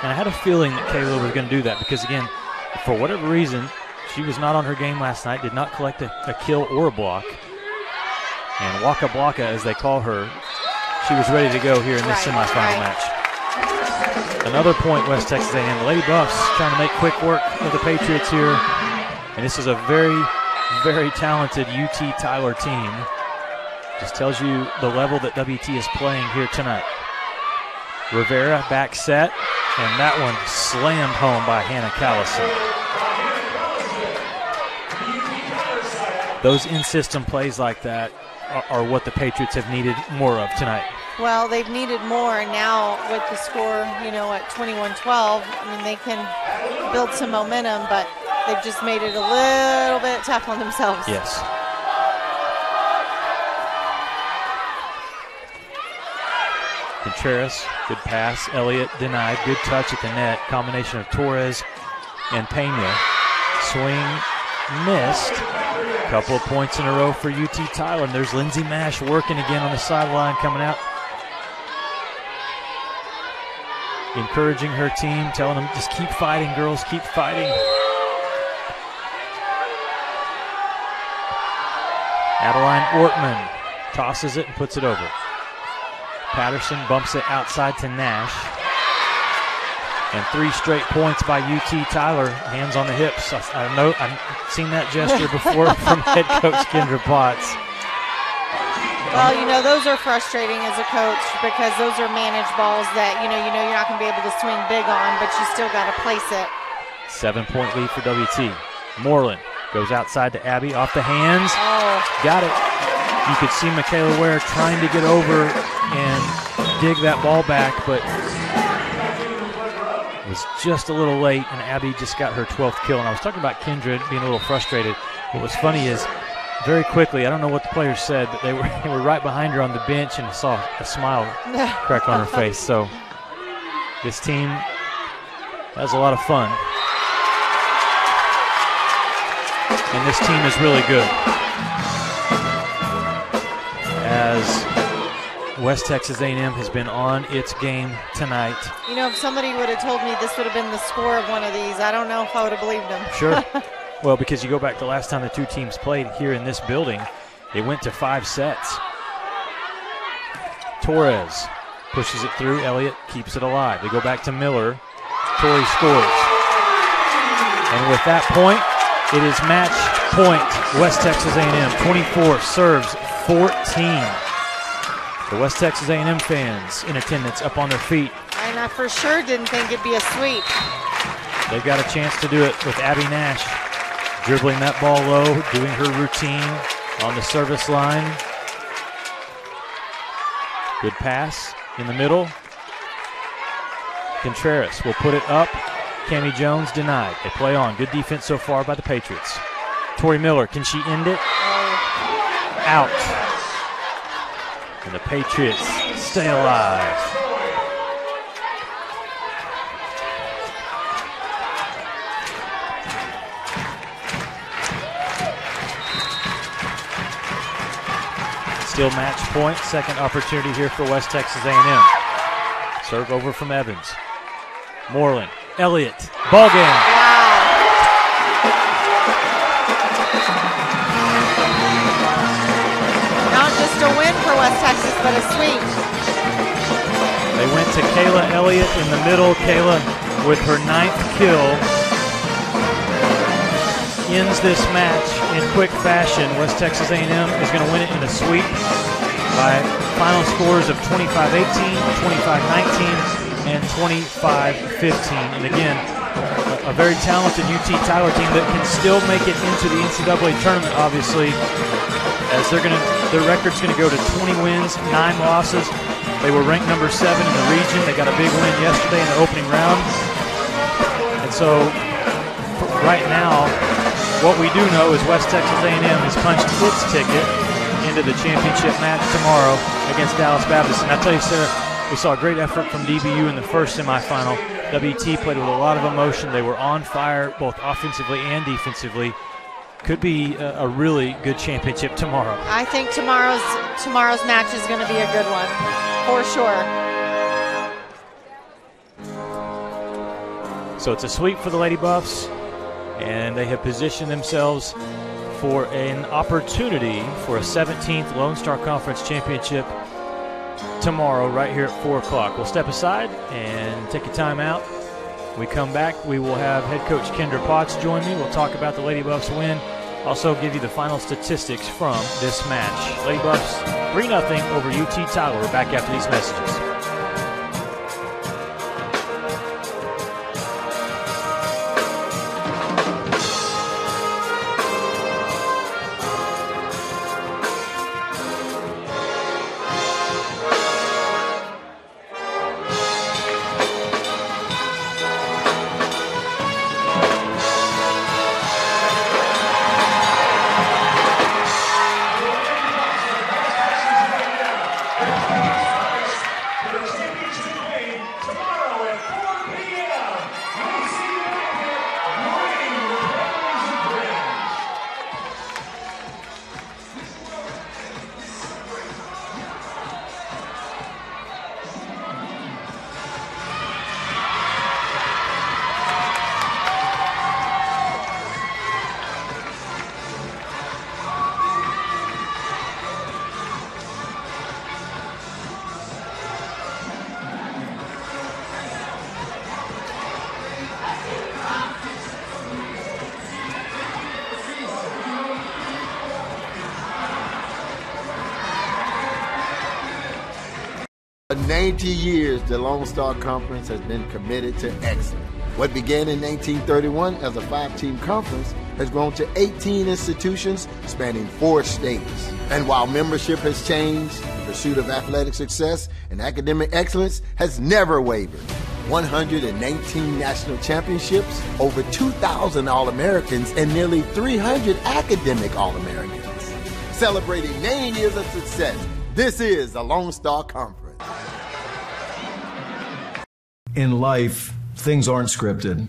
And I had a feeling that Kayla was going to do that because, again, for whatever reason, she was not on her game last night, did not collect a kill or a block. And Waka Blocka, as they call her, she was ready to go here in this semifinal match. Another point, West Texas A&M. The Lady Buffs trying to make quick work of the Patriots here. And this is a very, very talented UT Tyler team. Just tells you the level that WT is playing here tonight. Rivera back set, and that one slammed home by Hannah Callison. Those in-system plays like that are what the Patriots have needed more of tonight. Well, they've needed more, and now with the score, at 21-12, I mean, they can build some momentum, but they've just made it a little bit tough on themselves. Yes. Contreras, good pass. Elliott denied. Good touch at the net. Combination of Torres and Pena. Swing missed. Couple of points in a row for UT Tyler. And there's Lindsay Mash working again on the sideline, coming out, encouraging her team, telling them, just keep fighting, girls, keep fighting. Adeline Ortman tosses it and puts it over. Patterson bumps it outside to Nash. And 3 straight points by UT Tyler. Hands on the hips. I know I've seen that gesture before from head coach Kendra Potts. Well, those are frustrating as a coach because those are managed balls that, you're not going to be able to swing big on, but you still got to place it. 7-point lead for WT. Moreland goes outside to Abby, off the hands. Oh. Got it. You could see Michaela Ware trying to get over and dig that ball back, but was just a little late, and Abby just got her 12th kill. And I was talking about Kendra being a little frustrated. What was funny is very quickly, I don't know what the players said, but they were right behind her on the bench, and I saw a smile crack on her face. So this team has a lot of fun. And this team is really good. As West Texas A&M has been on its game tonight. If somebody would have told me this would have been the score of one of these, I don't know if I would have believed them. Sure. Well, because you go back to the last time the two teams played here in this building, they went to 5 sets. Torres pushes it through. Elliott keeps it alive. They go back to Miller. Torrey scores. And with that point, it is match point. West Texas A&M 24 serves 14. The West Texas A&M fans in attendance up on their feet. And I for sure didn't think it'd be a sweep. They've got a chance to do it with Abby Nash dribbling that ball low, doing her routine on the service line. Good pass in the middle. Contreras will put it up. Cammie Jones denied. They play on. Good defense so far by the Patriots. Tori Miller, can she end it? Out. And the Patriots stay alive. Still match point. Second opportunity here for West Texas A&M. Serve over from Evans. Moreland. Elliott. Ball game. Not just a win for West Texas, but a sweep. They went to Kayla Elliott in the middle. Kayla with her 9th kill ends this match in quick fashion. West Texas A&M is going to win it in a sweep by final scores of 25-18, 25-19, and 25-15. And again, a very talented UT Tyler team that can still make it into the NCAA tournament, obviously, as their record's going to go to 20 wins, 9 losses. They were ranked number 7 in the region. They got a big win yesterday in the opening round. And so right now, what we do know is West Texas A&M has punched its ticket into the championship match tomorrow against Dallas Baptist. And I tell you, Sarah, we saw a great effort from DBU in the first semifinal. WT played with a lot of emotion. They were on fire both offensively and defensively. Could be a really good championship tomorrow. I think tomorrow's match is going to be a good one, for sure. So it's a sweep for the Lady Buffs, and they have positioned themselves for an opportunity for a 17th Lone Star Conference Championship tomorrow right here at 4 o'clock. We'll step aside and take a time out. When we come back, we will have head coach Kendra Potts join me. We'll talk about the Lady Buffs win. Also give you the final statistics from this match. Lady Buffs 3-0 over UT Tyler. We're back after these messages. 90 years, the Lone Star Conference has been committed to excellence. What began in 1931 as a 5-team conference has grown to 18 institutions spanning 4 states. And while membership has changed, the pursuit of athletic success and academic excellence has never wavered. 119 national championships, over 2,000 All-Americans, and nearly 300 academic All-Americans. Celebrating 90 years of success, this is the Lone Star Conference. In life, things aren't scripted.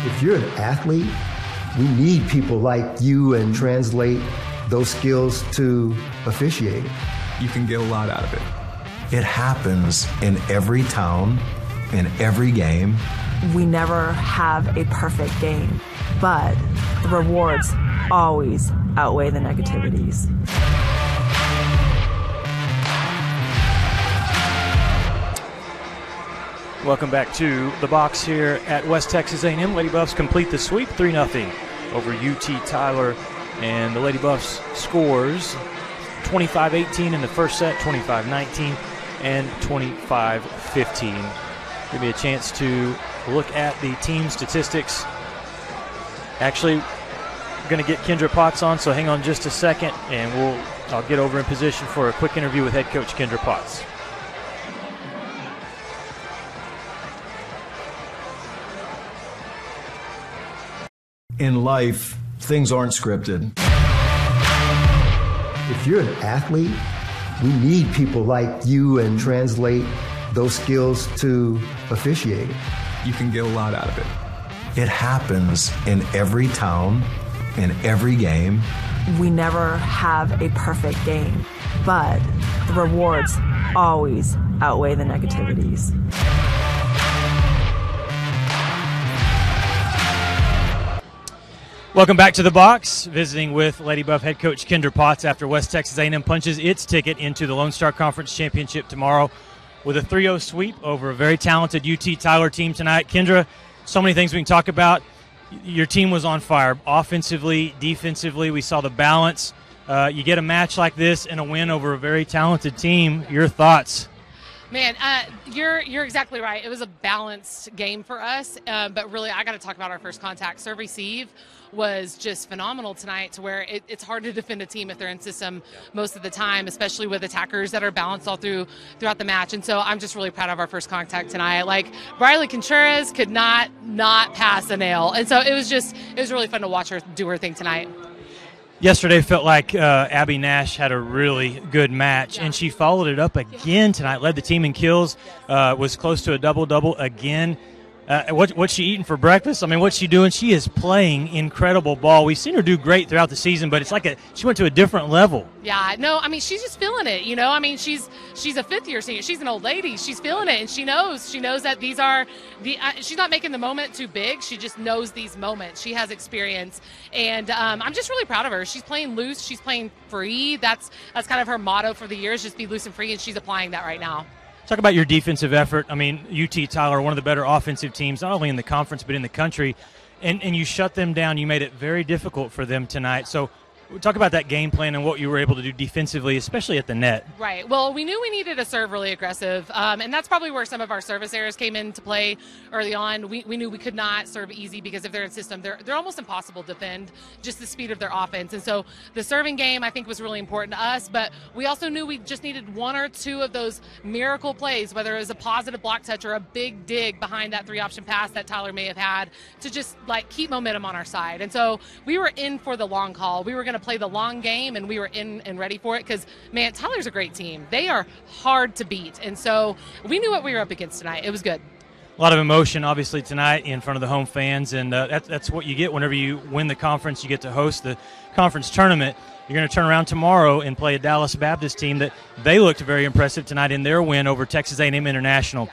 If you're an athlete, we need people like you and translate those skills to officiating. You can get a lot out of it. It happens in every town, in every game. We never have a perfect game, but the rewards always outweigh the negativities. Welcome back to the box here at West Texas A&M. Lady Buffs complete the sweep 3-0 over UT Tyler, and the Lady Buffs scores 25-18 in the first set, 25-19, and 25-15. Give me a chance to look at the team statistics. Actually, we're going to get Kendra Potts on, so hang on just a second, and I'll get over in position for a quick interview with head coach Kendra Potts. In life, things aren't scripted. If you're an athlete, we need people like you and translate those skills to officiating. You can get a lot out of it. It happens in every town, in every game. We never have a perfect game, but the rewards always outweigh the negativities. Welcome back to the box. Visiting with Lady Buff head coach Kendra Potts after West Texas A&M punches its ticket into the Lone Star Conference Championship tomorrow with a 3-0 sweep over a very talented UT Tyler team tonight. Kendra, so many things we can talk about. Your team was on fire, offensively, defensively. We saw the balance. You get a match like this and a win over a very talented team. Your thoughts? Man, you're exactly right. It was a balanced game for us, but really I got to talk about our first contact. Serve receive was just phenomenal tonight, to where it's hard to defend a team if they're in system most of the time, especially with attackers that are balanced all throughout the match. And so I'm just really proud of our first contact tonight. Like, Briley Contreras could not pass a nail, and so it was really fun to watch her do her thing tonight. Yesterday felt like Abby Nash had a really good match, and she followed it up again tonight, led the team in kills, was close to a double-double again. What's she eating for breakfast? I mean, what's she doing? She is playing incredible ball. We've seen her do great throughout the season, but it's like she went to a different level. Yeah, no, I mean, she's just feeling it, you know. I mean, she's a fifth-year senior. She's an old lady. She's feeling it, and she knows that these are she's not making the moment too big. She just knows these moments. She has experience, and I'm just really proud of her. She's playing loose. She's playing free. That's kind of her motto for the year, is just be loose and free, and she's applying that right now. Talk about your defensive effort. I mean, UT Tyler, one of the better offensive teams, not only in the conference but in the country, and you shut them down. You made it very difficult for them tonight. So talk about that game plan and what you were able to do defensively, especially at the net. Right. Well, we knew we needed to serve really aggressive, and that's probably where some of our service errors came into play early on. We knew we could not serve easy, because if they're in system, they're almost impossible to defend, just the speed of their offense. And so the serving game, I think, was really important to us, but we also knew we just needed one or two of those miracle plays, whether it was a positive block touch or a big dig behind that 3-option pass that Tyler may have had, to just like keep momentum on our side. And so we were in for the long haul. We were going to play the long game, and we were in and ready for it, because, man, Tyler's a great team. They are hard to beat, and so we knew what we were up against tonight. It was good. A lot of emotion, obviously, tonight in front of the home fans, and that's what you get whenever you win the conference. You get to host the conference tournament. You're going to turn around tomorrow and play a Dallas Baptist team that they looked very impressive tonight in their win over Texas A&M International.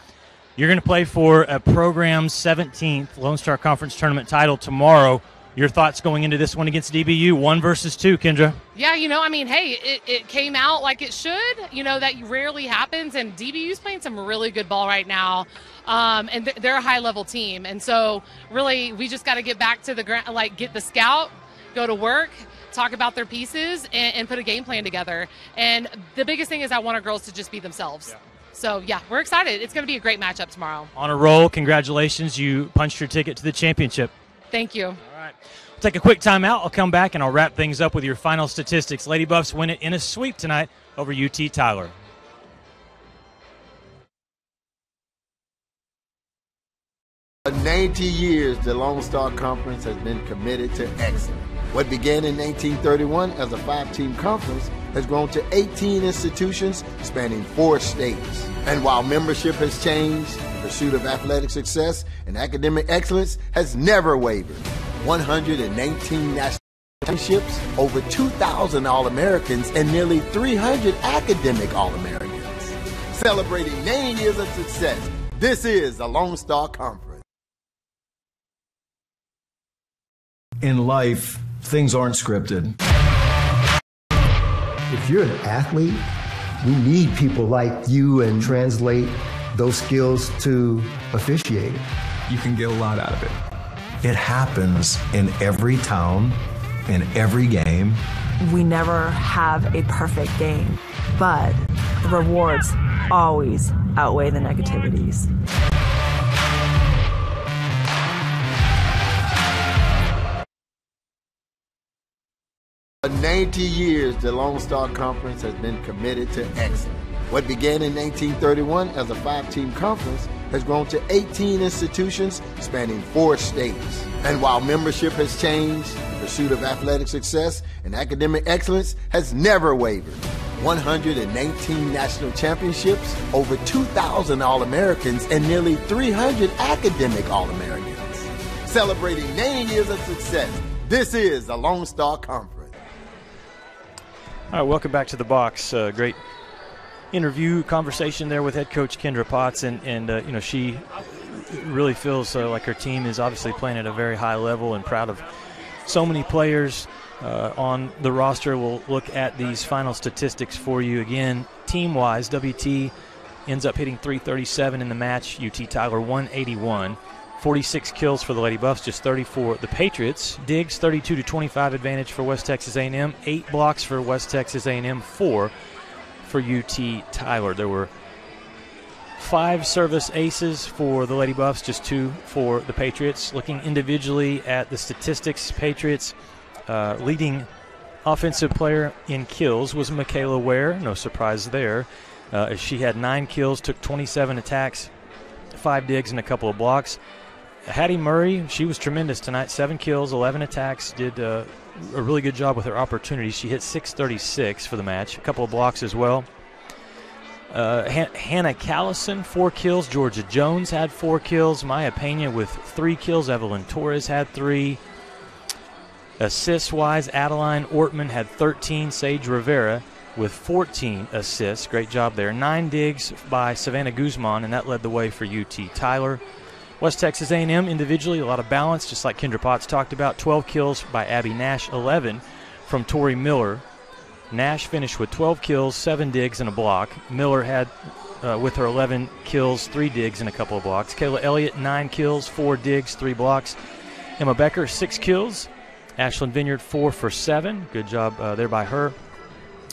You're going to play for a program's 17th Lone Star Conference tournament title tomorrow. Your thoughts going into this one against DBU, 1 versus 2, Kendra? Yeah, you know, I mean, hey, it came out like it should. You know, that rarely happens, and DBU's playing some really good ball right now, and they're a high-level team. And so, really, we just got to get back to the ground, like get the scout, go to work, talk about their pieces, and put a game plan together. And the biggest thing is I want our girls to just be themselves. Yeah. So, yeah, we're excited. It's going to be a great matchup tomorrow. On a roll. Congratulations. You punched your ticket to the championship. Thank you. All right. We'll take a quick timeout. I'll come back, and I'll wrap things up with your final statistics. Lady Buffs win it in a sweep tonight over UT Tyler. For 90 years, the Lone Star Conference has been committed to excellence. What began in 1931 as a 5-team conference has grown to 18 institutions spanning 4 states. And while membership has changed, the pursuit of athletic success and academic excellence has never wavered. 119 national championships, over 2,000 All-Americans, and nearly 300 academic All-Americans. Celebrating 9 years of success, this is the Lone Star Conference. In life, things aren't scripted. If you're an athlete, we need people like you and translate those skills to officiating. You can get a lot out of it. It happens in every town, in every game. We never have a perfect game, but the rewards always outweigh the negativities. For 90 years, the Lone Star Conference has been committed to excellence. What began in 1931 as a 5-team conference has grown to 18 institutions spanning 4 states. And while membership has changed, the pursuit of athletic success and academic excellence has never wavered. 119 national championships, over 2,000 All-Americans, and nearly 300 academic All-Americans. Celebrating 9 years of success, this is the Lone Star Conference. All right, welcome back to the box. Great interview, conversation there with head coach Kendra Potts, and you know, she really feels like her team is obviously playing at a very high level and proud of so many players on the roster. We'll look at these final statistics for you again. Team-wise, WT ends up hitting 337 in the match. UT Tyler 181. 46 kills for the Lady Buffs, just 30 for the Patriots. Diggs, 32-25 advantage for West Texas A&M. 8 blocks for West Texas A&M, 4 for UT Tyler. There were 5 service aces for the Lady Buffs, just 2 for the Patriots. Looking individually at the statistics, Patriots leading offensive player in kills was Michaela Ware. No surprise there. She had 9 kills, took 27 attacks, 5 digs, and a couple of blocks. Hattie Murray, she was tremendous tonight. 7 kills, 11 attacks, did a really good job with her opportunities. She hit 636 for the match, a couple of blocks as well. Hannah Callison, 4 kills. Georgia Jones had 4 kills. Maya Pena with 3 kills. Evelyn Torres had 3. Assist-wise, Adeline Ortman had 13. Sage Rivera with 14 assists. Great job there. 9 digs by Savannah Guzman, and that led the way for UT Tyler. West Texas A&M individually, a lot of balance, just like Kendra Potts talked about. 12 kills by Abby Nash, 11 from Tori Miller. Nash finished with 12 kills, 7 digs, and a block. Miller had, with her 11 kills, 3 digs, and a couple of blocks. Kayla Elliott, 9 kills, 4 digs, 3 blocks. Emma Becker, 6 kills. Ashlyn Vineyard, 4 for 7. Good job there by her.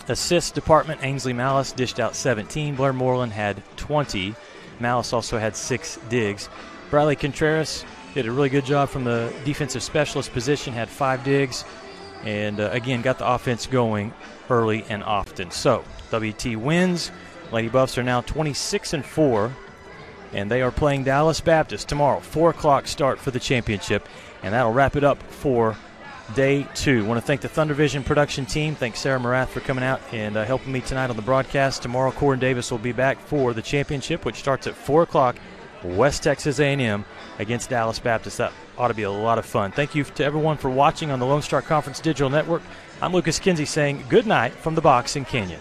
Assist department, Ainsley Malice dished out 17. Blair Moreland had 20. Malice also had 6 digs. Bradley Contreras did a really good job from the defensive specialist position, had 5 digs, and again got the offense going early and often. So WT wins. Lady Buffs are now 26-4, and they are playing Dallas Baptist tomorrow. 4 o'clock start for the championship, and that'll wrap it up for Day 2. I want to thank the Thunder Vision production team. Thanks Sarah Morath for coming out and helping me tonight on the broadcast. Tomorrow, Corin Davis will be back for the championship, which starts at 4 o'clock. West Texas A&M against Dallas Baptist. That ought to be a lot of fun. Thank you to everyone for watching on the Lone Star Conference Digital Network. I'm Lucas Kinsey saying good night from the box in Canyon.